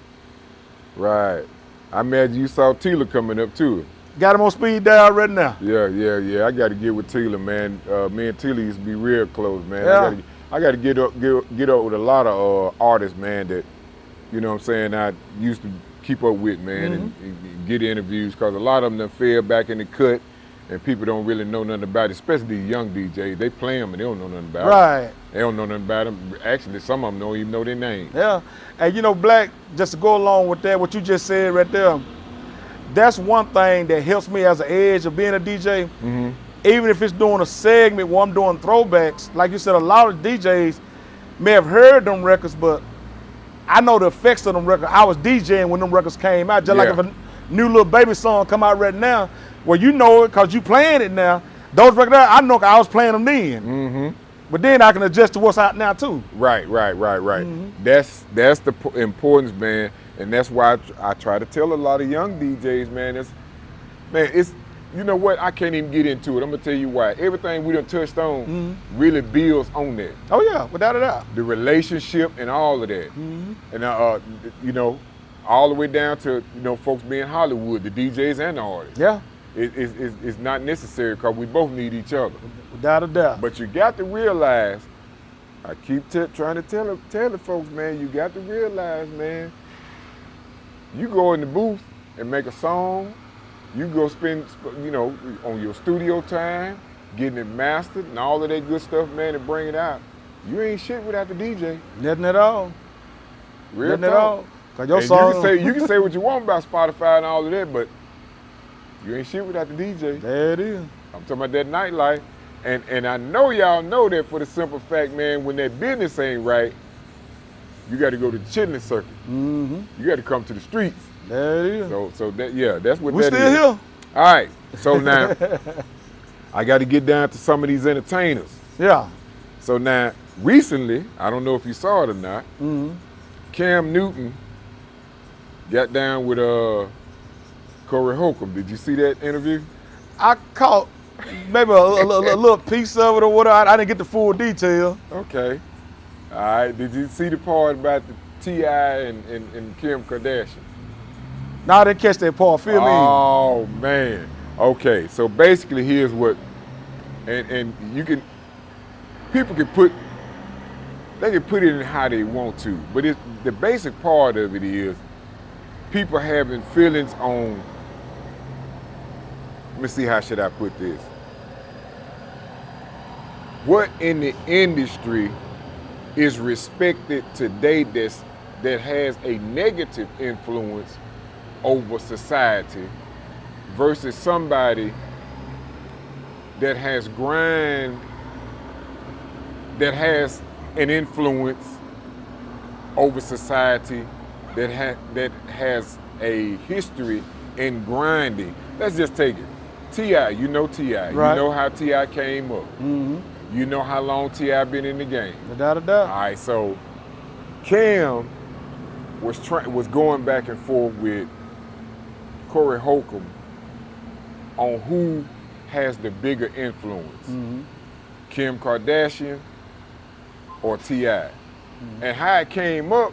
I imagine you saw Tila coming up too. Got him on speed dial right now. Yeah. I got to get with Tila, man. Me and Tila used to be real close, man. Yeah. I got to get up with a lot of artists, man, that, you know what I'm saying, I used to keep up with, man, and get interviews, because a lot of them done fell back in the cut, and people don't really know nothing about it, especially these young DJs. They play them and they don't know nothing about it. Right. They don't know nothing about them. Actually, some of them don't even know their name. Yeah. And you know, Blakk, just to go along with that, what you just said right there, that's one thing that helps me as an edge of being a DJ. even if it's doing a segment where I'm doing throwbacks, like you said, a lot of DJs may have heard them records, but I know the effects of them records. I was DJing when them records came out. Just like if a new Lil Baby song come out right now, well, you know it because you playing it now. Those records, I know 'cause I was playing them then. Mm-hmm. But then I can adjust to what's out now too. Right. That's the importance, man, and that's why I try to tell a lot of young DJs, man. It's you know what? I can't even get into it. I'm gonna tell you why. Everything we done touched on really builds on that. Oh yeah, without a doubt. The relationship and all of that, and you know, all the way down to folks being Hollywood, the DJs and the artists. Yeah. It's not necessary because we both need each other. Without a doubt. But you got to realize, I keep trying to tell the folks, man, you got to realize, man, you go in the booth and make a song, you go spend, on your studio time, getting it mastered and all of that good stuff, man, and bring it out. You ain't shit without the DJ. Nothing at all. Real Nothing at talk. all. 'Cause your And song, you can say what you want about Spotify and all of that, but you ain't shit without the DJ. there it is. I'm talking about that nightlife. And I know y'all know that for the simple fact, man, when that business ain't right, you got to go to the chitlin circuit. Mm-hmm. You got to come to the streets. There it is. So that's what We that still is. here. All right. So now I got to get down to some of these entertainers. Yeah. So now recently, I don't know if you saw it or not, Cam Newton got down with Corey Holcomb. Did you see that interview? I caught maybe a little piece of it or whatever. I didn't get the full detail. Okay. All right. Did you see the part about the T.I. and Kim Kardashian? No, I didn't catch that part. Feel me? Oh, man. Okay. So basically, here's what, and you can, people can put it in how they want to, but the basic part of it is people having feelings on, let me see, how should I put this? What in the industry is respected today that has a negative influence over society versus somebody that has an influence over society that has a history in grinding. Let's just take it. T.I., you know T.I. Right. You know how T.I. came up. Mm-hmm. You know how long T.I. been in the game. Without a doubt. All right, so Cam was going back and forth with Corey Holcomb on who has the bigger influence, Kim Kardashian or T.I. And how it came up,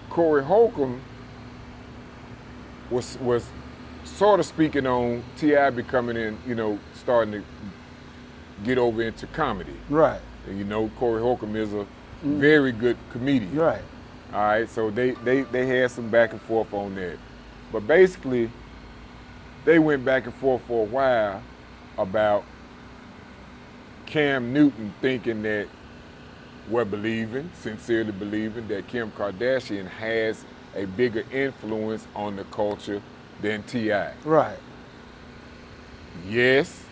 Corey Holcomb was sort of speaking on T.I. becoming in, starting to get over into comedy. Right. And Corey Holcomb is a very good comedian. Right. All right, so they had some back and forth on that. But basically, they went back and forth for a while about Cam Newton thinking that, sincerely believing that Kim Kardashian has a bigger influence on the culture than T.I. Right. Yes.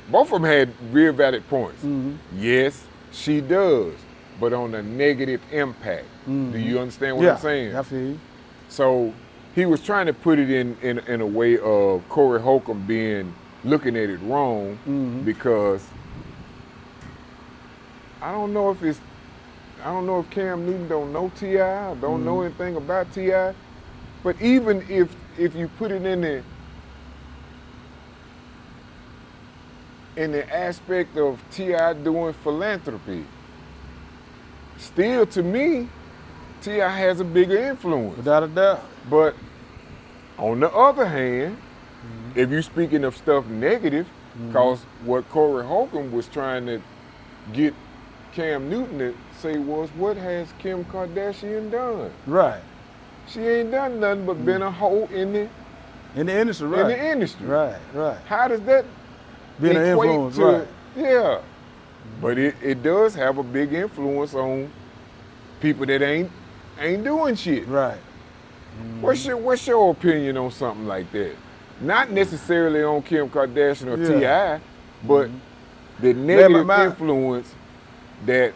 Both of them had real valid points. Yes, she does, but on a negative impact. Do you understand what I'm saying? I feel you. So he was trying to put it in a way of Corey Holcomb looking at it wrong because I don't know if Cam Newton don't know T.I. or don't know anything about T.I. But even if you put it in the aspect of T.I. doing philanthropy, still to me, T.I. has a bigger influence. Without a doubt. But on the other hand, if you're speaking of stuff negative, because what Corey Holcomb was trying to get Cam Newton to say was, what has Kim Kardashian done? Right. She ain't done nothing but been a hoe in the industry, right. In the industry. Right, right. How does that Being an equate influence, to, right. Yeah. But it does have a big influence on people that ain't doing shit. Right. What's your opinion on something like that? not necessarily on Kim Kardashian or Yeah. T.I., but the Man, negative my- influence that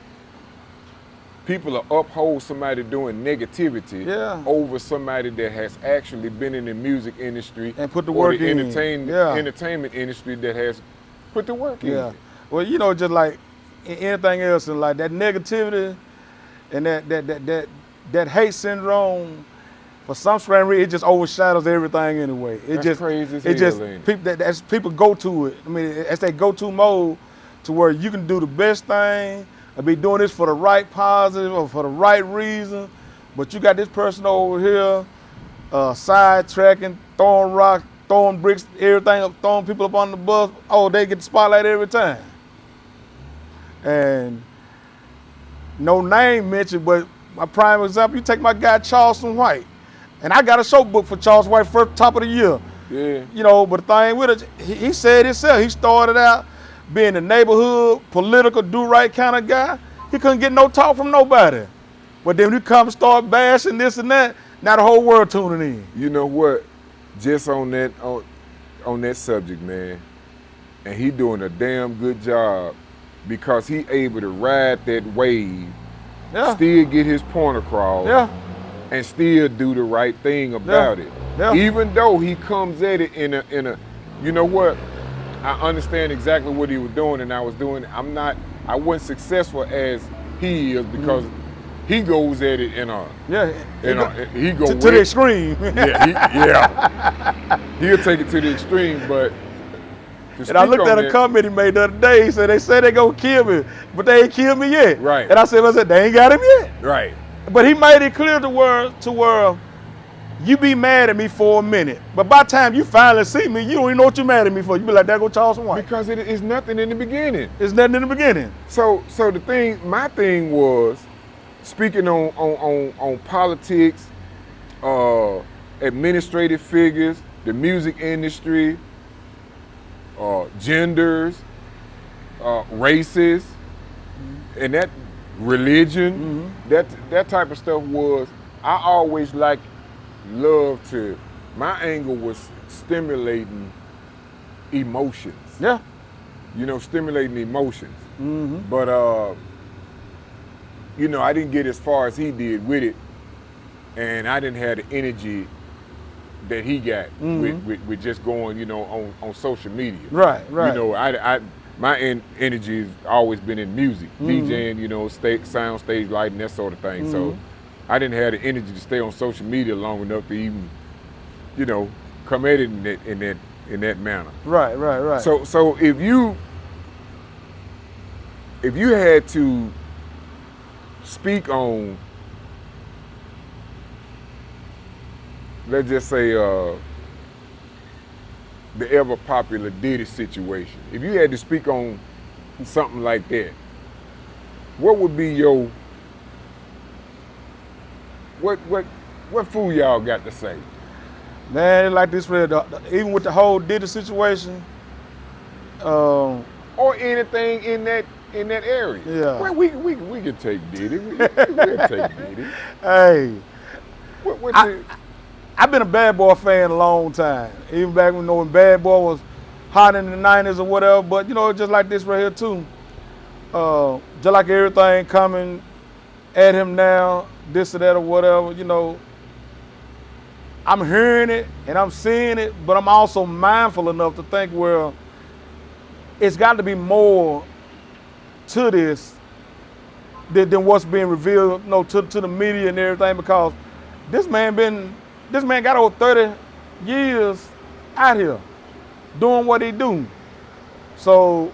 people uphold somebody doing negativity Yeah. over somebody that has actually been in the music industry And put the or work the in. entertainment industry that has put the work Yeah. in. Well, you know, just like anything else in life, that negativity and that hate syndrome, for some strange reason, it just overshadows everything anyway. It That's just crazy as it just hell, ain't it? people that's people go to it. I mean, it's that go-to mode to where you can do the best thing and be doing this for the right positive or for the right reason, but you got this person over here sidetracking, throwing rocks, throwing bricks, everything up, throwing people up on the bus. Oh, they get the spotlight every time. And no name mentioned, but my prime example, you take my guy Charleston White. And I got a show book for Charles White first top of the year. Yeah. You know, but the thing with it, he said himself, he started out being a neighborhood, political, do-right kind of guy. He couldn't get no talk from nobody. But then when you come start bashing this and that, now the whole world tuning in. You know what? Just on that subject, man, and he doing a damn good job because he able to ride that wave, Yeah. still get his point across, Yeah. and still do the right thing about it. Yeah. Even though he comes at it in a, you know what? I understand exactly what he was doing, and I wasn't successful as he is because he goes at it in a, Yeah. he go to the extreme. yeah, he'll take it to the extreme, but. And I looked at a comment he made the other day. He said, they say they gonna kill me, but they ain't killed me yet. Right. And I said, they ain't got him yet. Right. But he made it clear to where you be mad at me for a minute, but by the time you finally see me, you don't even know what you're mad at me for. You be like, there go Charleston White. Because it is nothing in the beginning. It's nothing in the beginning. So my thing was speaking on politics, administrative figures, the music industry, genders, races, and that religion, that type of stuff was, I always loved to, my angle was stimulating emotions. Yeah. You know, stimulating emotions. Mm-hmm. But, you know, I didn't get as far as he did with it, and I didn't have the energy that he got with just going, you know, on social media. Right. You know, my energy has always been in music, DJing, you know, sound, stage lighting, that sort of thing. So I didn't have the energy to stay on social media long enough to even, you know, come at it in that manner. Right. So if you had to speak on, let's just say, the ever popular Diddy situation. If you had to speak on something like that, what would be your, what Fuyal got to say? Man, like this, even with the whole Diddy situation. Or anything in that area. Yeah. Well, we can take Diddy. We'll take Diddy. Hey. What I've been a Bad Boy fan a long time. Even back when Bad Boy was hot in the 90s or whatever. But, you know, just like this right here, too. Just like everything coming at him now, this or that or whatever, you know, I'm hearing it and I'm seeing it, but I'm also mindful enough to think, well, it's got to be more to this than what's being revealed, you know, to the media and everything, because this man got over 30 years out here doing what he do. So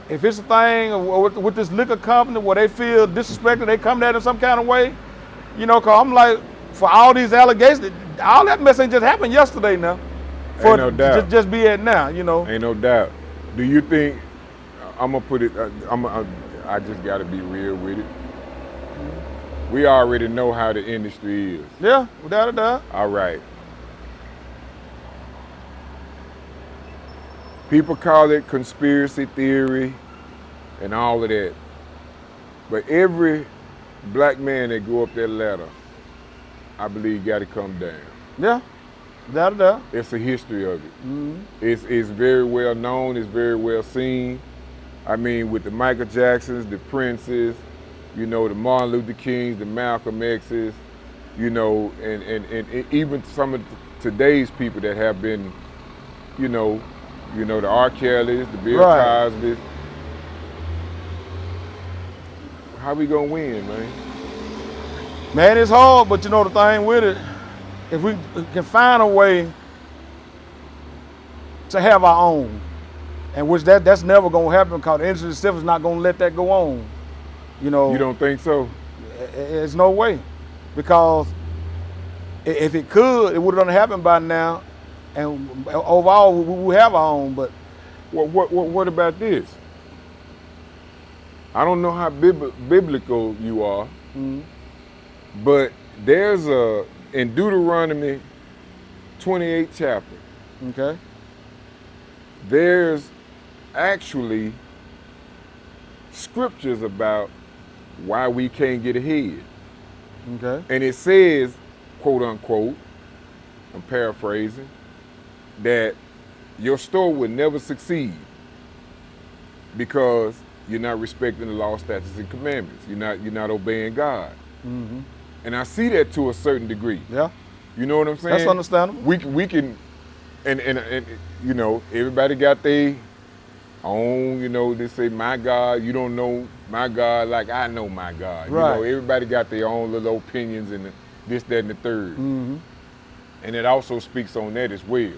if it's a thing with this liquor company where they feel disrespected, they come at it in some kind of way, you know, because I'm like, for all these allegations, all that mess ain't just happened yesterday now. Ain't no doubt. Just be at now, you know. Ain't no doubt. Do you think, I'm going to put it, I just got to be real with it. We already know how the industry is. Yeah, without a doubt. All right. People call it conspiracy theory and all of that. But every black man that go up that ladder, I believe, got to come down. Yeah. That. It's a history of it. Mm-hmm. It's very well known. It's very well seen. I mean, with the Michael Jacksons, the Princes, you know, the Martin Luther Kings, the Malcolm X's, you know, and even some of today's people that have been, you know, the R. Kellys, the Bill Cosby's. How we gonna win, man? Man, it's hard, but you know the thing with it, if we can find a way to have our own, and which that's never gonna happen because the industry itself is not gonna let that go on. You know. You don't think so? There's no way, because if it could, it would have done happened by now, and overall we have our own. But what about this? I don't know how biblical you are, but there's in Deuteronomy 28 chapter. Okay. There's actually scriptures about why we can't get ahead. Okay. And it says, quote unquote, I'm paraphrasing, that your store will never succeed because you're not respecting the law, statutes, and commandments. You're not obeying God. Mm-hmm. And I see that to a certain degree. Yeah. You know what I'm saying? That's understandable. We can, and you know, everybody got their own, you know, they say, my God, you don't know my God like I know my God. Right. You know, everybody got their own little opinions and this, that, and the third. Mm-hmm. And it also speaks on that as well,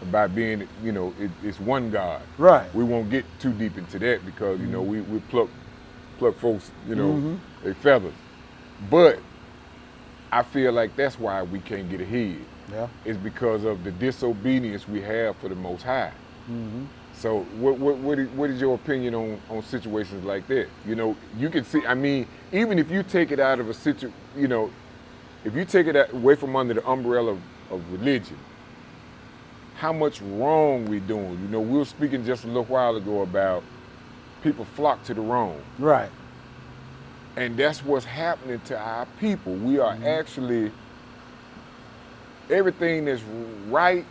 about being, you know, it's one God. Right. We won't get too deep into that because, you know, we pluck folks, you know, their feathers. But I feel like that's why we can't get ahead. Yeah. It's because of the disobedience we have for the Most High. Mm-hmm. So what is your opinion on situations like that? You know, you can see, I mean, even if you take it out of a you know, if you take it away from under the umbrella of religion, how much wrong we doing? You know, we were speaking just a little while ago about people flock to the wrong. Right. And that's what's happening to our people. We are actually, everything that's right,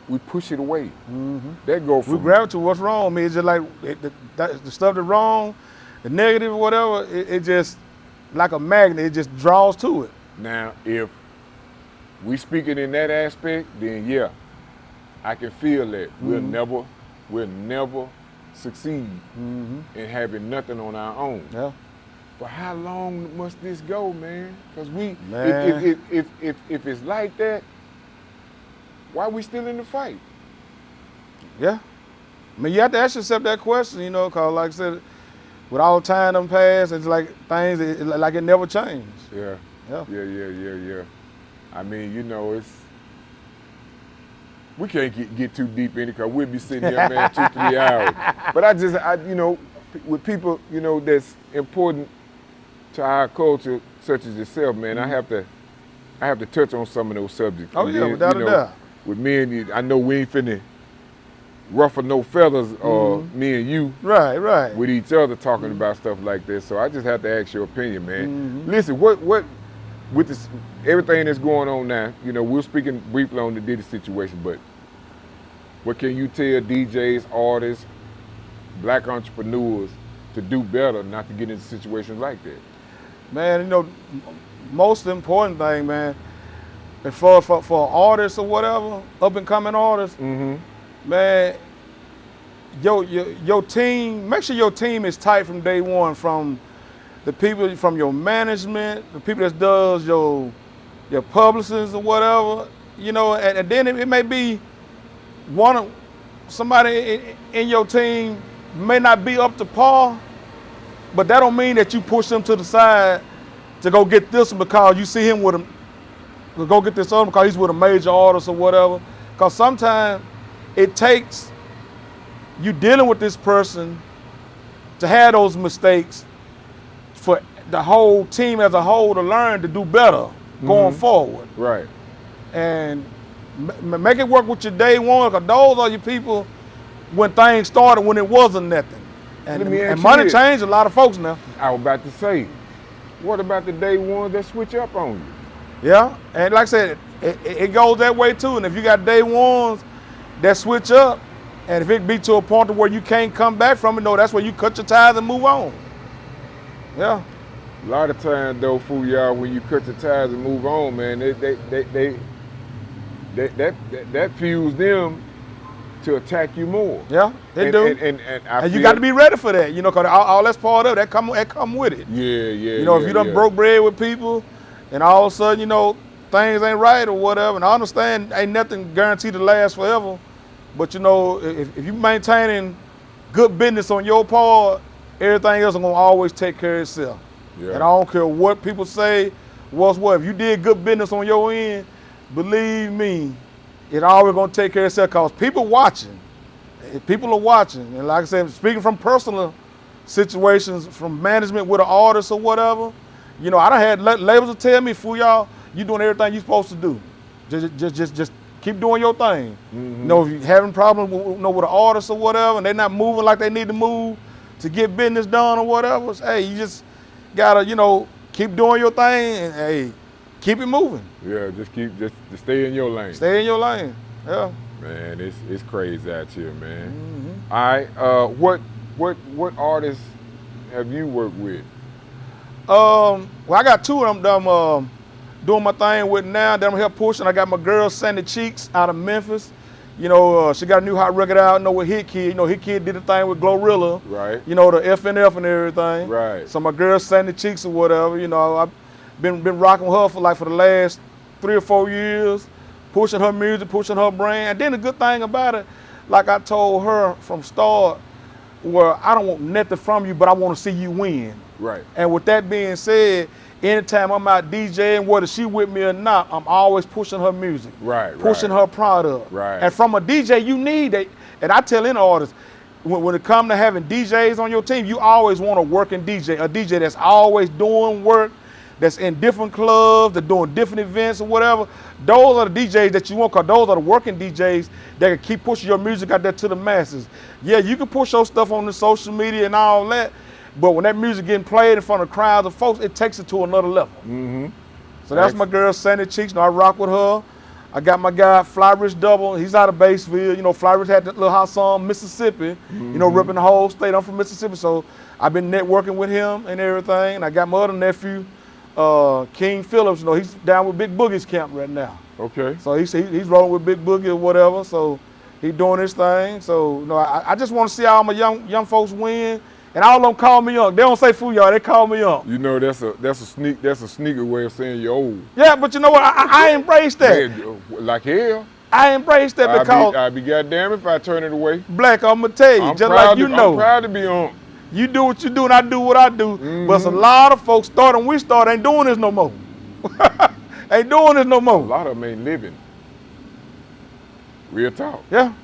we push it away. Mm-hmm. That go from we gravitate to what's wrong. I mean, it's just like the stuff that's wrong, the negative or whatever, it just, like a magnet, it just draws to it. Now, if we speak it in that aspect, then yeah, I can feel that we'll never succeed in having nothing on our own. Yeah. But how long must this go, man? Because Man. if it's like that, why are we still in the fight? Yeah. I mean, you have to ask yourself that question, you know, because like I said, with all time done passed, it's like things, like it never changed. Yeah. Yeah. I mean, you know, we can't get too deep in it because we'll be sitting here, man, 2-3 hours. But I you know, with people, you know, that's important to our culture, such as yourself, man, I have to touch on some of those subjects. Oh, yeah, without a doubt. With me and you, I know we ain't finna ruffle no feathers, me and you, right, with each other talking about stuff like this. So I just have to ask your opinion, man. Listen, what with this everything that's going on now, you know, we're speaking briefly on the Diddy situation, but what can you tell DJs, artists, black entrepreneurs to do better, not to get into situations like that? Man, you know, most important thing, man, for artists or whatever, up and coming artists, man, your team, make sure your team is tight from day one, from the people, from your management, the people that does your publicists or whatever, you know, and then it may be somebody in your team may not be up to par, but that don't mean that you push them to the side to go get this one because you see him with him, go get this other because he's with a major artist or whatever. Because sometimes it takes you dealing with this person to have those mistakes for the whole team as a whole to learn to do better going forward. Right. And make it work with your day one, because those are your people when things started, when it wasn't nothing. And money changed a lot of folks now. I was about to say, what about the day ones that switch up on you? Yeah, and like I said, it goes that way too. And if you got day ones that switch up, and if it be to a point to where you can't come back from it, no, that's where you cut your ties and move on. Yeah. A lot of times though, Fuyal, when you cut the ties and move on, man, that fuels them to attack you more. Yeah, they do. And you got to be ready for that, you know, because all that's part of it. That come with it. Yeah. You know, if you done broke bread with people, and all of a sudden, you know, things ain't right or whatever, and I understand ain't nothing guaranteed to last forever, but you know, if you maintaining good business on your part, everything else is gonna always take care of itself. Yeah. And I don't care what people say, what's what. If you did good business on your end, believe me, it always gonna take care of itself because people watching. People are watching. And like I said, speaking from personal situations, from management with an artist or whatever, you know, I done had labels to tell me, Fuyal, you doing everything you supposed to do. Just keep doing your thing. Mm-hmm. You know, if you having problems with, you know, with an artist or whatever, and they're not moving like they need to move to get business done or whatever, hey, you just gotta, you know, keep doing your thing and hey, keep it moving. Yeah, just stay in your lane. Stay in your lane. Yeah. Man, it's crazy out here, man. Mm-hmm. All right. What artists have you worked with? Well, I got two of them doing my thing with now. That I'm help pushing. I got my girl Aziatikk out of Memphis. You know, she got a new hot record out. You know, with Hit Kid. You know, Hit Kid did the thing with Glorilla. Right. You know, the FNF and everything. Right. So my girl Aziatikk or whatever. You know, I've been rocking with her for the last 3 or 4 years, pushing her music, pushing her brand. And then the good thing about it, like I told her from start, where I don't want nothing from you, but I want to see you win. Right. And with that being said, anytime I'm out DJing, whether she with me or not, I'm always pushing her music. Right. Pushing her product. Right. And from a DJ, you need that. And I tell any artists, when it comes to having DJs on your team, you always want a working DJ, a DJ that's always doing work, that's in different clubs, they're doing different events or whatever. Those are the DJs that you want, because those are the working DJs that can keep pushing your music out there to the masses. Yeah, you can push your stuff on the social media and all that, but when that music getting played in front of crowds of folks, it takes it to another level. Mm-hmm. So that's my girl, Aziatikk. You know, I rock with her. I got my guy, Fly Rich Double. He's out of Batesville. You know, Fly Rich had that little hot song, Mississippi. Mm-hmm. You know, ripping the whole state. I'm from Mississippi, so I've been networking with him and everything. And I got my other nephew, King Phillips. You know, he's down with Big Boogie's camp right now. Okay. So he's rolling with Big Boogie or whatever. So he's doing his thing. So you know, I just want to see all my young folks win. And all of them call me young. They don't say Fuyal, they call me young. You know, that's a sneaker way of saying you're old. Yeah, but you know what? I embrace that. Man, like hell. I embrace that because I'd be goddamn if I turn it away. Blakk, I'm gonna tell you, just like you know. I'm proud to be on. You do what you do and I do what I do. Mm-hmm. But a lot of folks we start ain't doing this no more. Ain't doing this no more. A lot of them ain't living. Real talk. Yeah.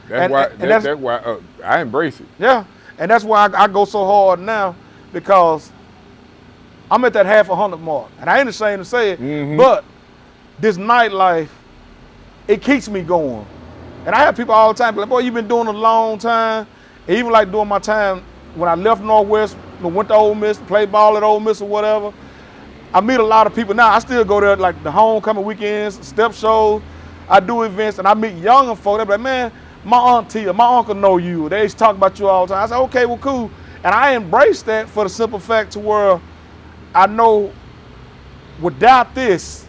That's why I embrace it. Yeah. And that's why I go so hard now, because I'm at that 50 mark. And I ain't ashamed to say it, but this nightlife, it keeps me going. And I have people all the time be like, boy, you've been doing it a long time. And even like during my time when I left Northwest, went to Ole Miss, played ball at Ole Miss or whatever, I meet a lot of people now. I still go there like the homecoming weekends, step shows. I do events and I meet younger folk. They be like, man, my auntie or my uncle know you. They used to talk about you all the time. I said, okay, well, cool. And I embrace that for the simple fact to where I know without this,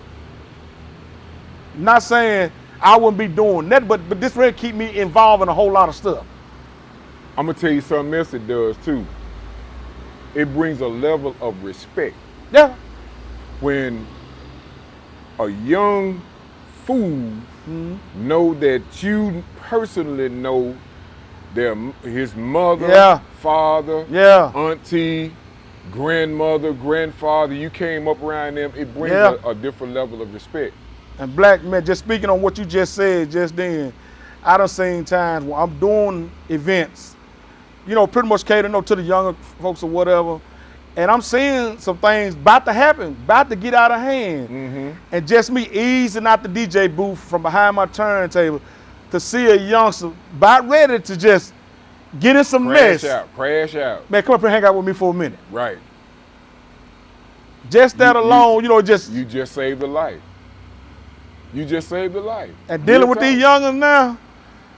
not saying I wouldn't be doing that, but this really keep me involved in a whole lot of stuff. I'm gonna tell you something else it does too. It brings a level of respect. Yeah. When a young fool know that you personally know his mother, father, auntie, grandmother, grandfather, you came up around them, it brings a different level of respect. And Blakk, man, just speaking on what you just said just then, I done seen times when I'm doing events, you know, pretty much catering to the younger folks or whatever, and I'm seeing some things about to happen, about to get out of hand. And just me easing out the DJ booth from behind my turntable to see a youngster about ready to just get in some mess. Crash out. Man, come up here and hang out with me for a minute. Right. Just that alone, you know, just you just saved a life. You just saved a life. And dealing with these youngins now,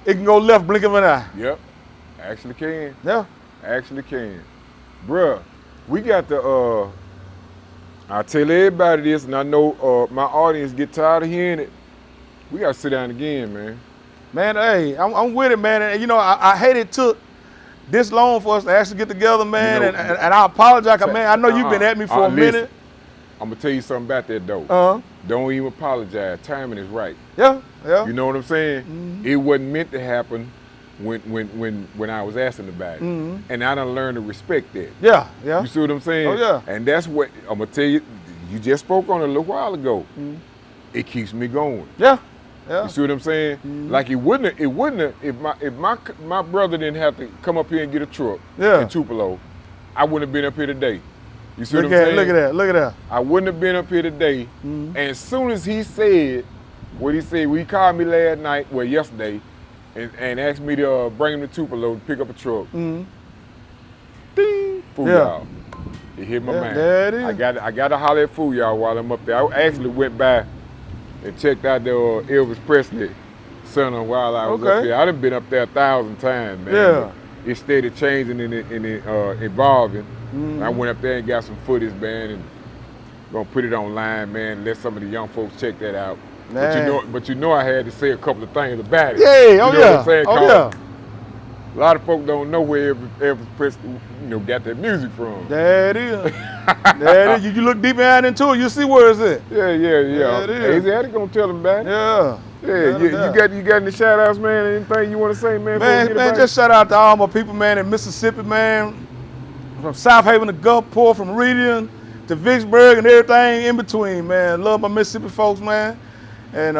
it can go left blink of an eye. Yep, actually can. Yeah, actually can, bruh. We got the. I tell everybody this, and I know my audience get tired of hearing it. We gotta sit down again, man. Man, hey, I'm with it, man. And you know, I hate it took this long for us to actually get together, man. You know, and I apologize, man. I know you've been at me for a minute. I'm gonna tell you something about that though. Don't even apologize. Timing is right. Yeah, yeah. You know what I'm saying? Mm-hmm. It wasn't meant to happen when I was asking about it, and I done learned to respect that. Yeah, yeah. You see what I'm saying? Oh yeah. And that's what I'm gonna tell you. You just spoke on it a little while ago. It keeps me going. Yeah. Yeah. You see what I'm saying? Like it wouldn't have, if my brother didn't have to come up here and get a truck in Tupelo, I wouldn't have been up here today. You see what I'm saying? Look at that. I wouldn't have been up here today. And as soon as he said what he said, he called me last night, well yesterday, and asked me to bring him to Tupelo to pick up a truck. Ding, Fuyal. It hit my mind. There it is. I got to holler at Fuyal while I'm up there. I actually went by and checked out the Elvis Presley Center while I was up there. I done been up there 1,000 times, man. Yeah. It started changing and evolving. I went up there and got some footage, man, and gonna put it online, man. Let some of the young folks check that out. But you know, I had to say a couple of things about it. Yeah, you know what I'm saying? Yeah. A lot of folks don't know where Elvis Presley, got that music from. There it is. There it is. You look deep behind into it, you see where it's at. Yeah. There it is. Aziatikk gonna tell them about it. Yeah. You got any shout outs, man? Anything you want to say, man? Man, just shout out to all my people, man, in Mississippi, man. From South Haven to Gulfport, from Reading to Vicksburg and everything in between, man. Love my Mississippi folks, man. And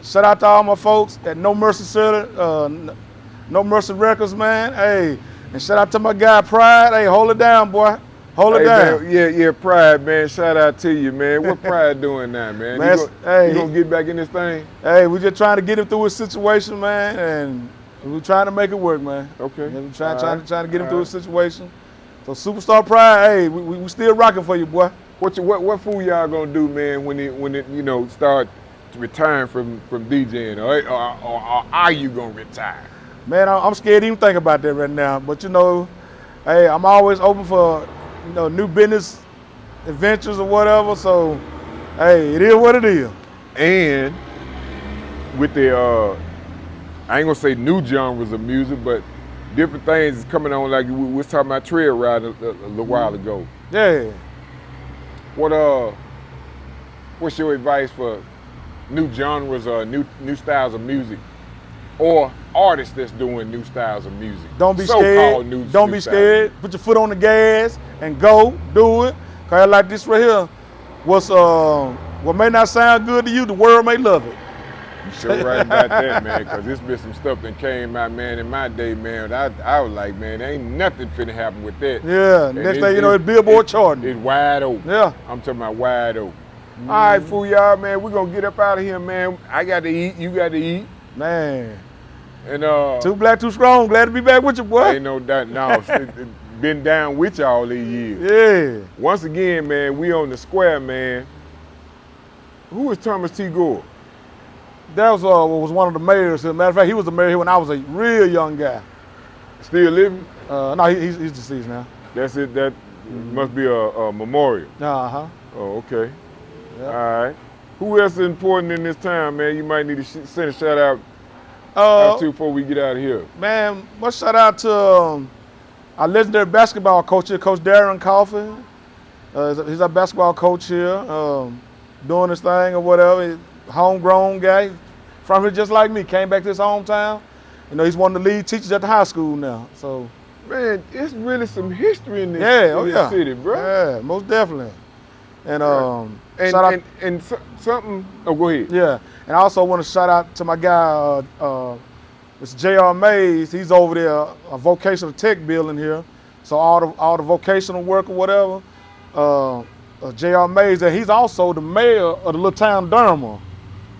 shout out to all my folks at No Mercy No Mercy Records, man. Hey, and shout out to my guy Pride. Hey, hold it down, boy. Hold it down. Man, yeah, Pride, man. Shout out to you, man. What Pride doing now, man? You gonna get back in this thing? Hey, we just trying to get him through his situation, man, and we're trying to make it work, man. Okay. We're trying to get him through his situation. So Superstar Pride, hey, we still rocking for you, boy. What Fuyal gonna do, man, when it start to retire from DJing, or are you gonna retire? Man, I'm scared to even think about that right now. But hey, I'm always open for new business adventures or whatever. So, hey, it is what it is. And with the I ain't gonna say new genres of music, but different things is coming on. Like we was talking about trail riding a little while ago. Yeah. What's your advice for new genres or new styles of music, or artists that's doing new styles of music? Don't be scared. Don't be scared. Put your foot on the gas and go do it. Cause like this right here, what may not sound good to you, the world may love it. You sure right about that, man, because there's been some stuff that came out, man, in my day, man. I was like, man, there ain't nothing finna happen with that. Yeah, and next thing you know, it's Billboard charting. It's wide open. Yeah. I'm talking about wide open. All right, Fuyal, man, we're gonna get up out of here, man. I got to eat, you got to eat. Man. And Too Blakk Too Strong, glad to be back with you, boy. Ain't no doubt, no. Been down with you all these years. Yeah. Once again, man, we on the square, man. Who is Thomas T. Gore? That was one of the mayors. As a matter of fact, he was the mayor here when I was a real young guy. Still living? No, he's deceased now. That's it. That must be a memorial. Uh-huh. Oh, okay. Yep. All right. Who else is important in this time, man? You might need to send a shout out to before we get out of here. Man, much shout out to our legendary basketball coach here, Coach Darren Coffin. He's our basketball coach here, doing his thing or whatever. Homegrown guy, from here just like me, came back to his hometown. He's one of the lead teachers at the high school now. So, man, it's really some history in this city, bro. Yeah, most definitely. And shout out and something. Oh, go ahead. Yeah, and I also want to shout out to my guy, Mr. J.R. Mays. He's over there, a vocational tech building here. So all the vocational work or whatever. J.R. Mays, and he's also the mayor of the little town Durham.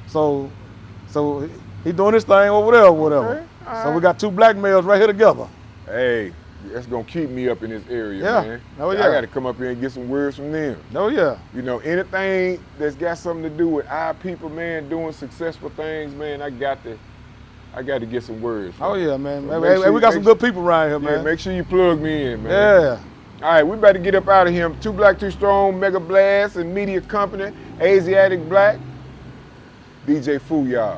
So he doing his thing over there or whatever. Okay. So we got two black mayors right here together. Hey, that's gonna keep me up in this area, Yeah. man. Oh, I yeah. gotta come up here and get some words from them. Oh yeah. You know, anything that's got something to do with our people, man, doing successful things, man, I got to get some words from Oh them. yeah, man. So Hey, we got some good people around here, Yeah, man. make sure you plug me in, man. Yeah. All right, we better get up out of here. Two Blakk Too Strong Mega-Blast and media company, Aziatikk Black, DJ Fuyal.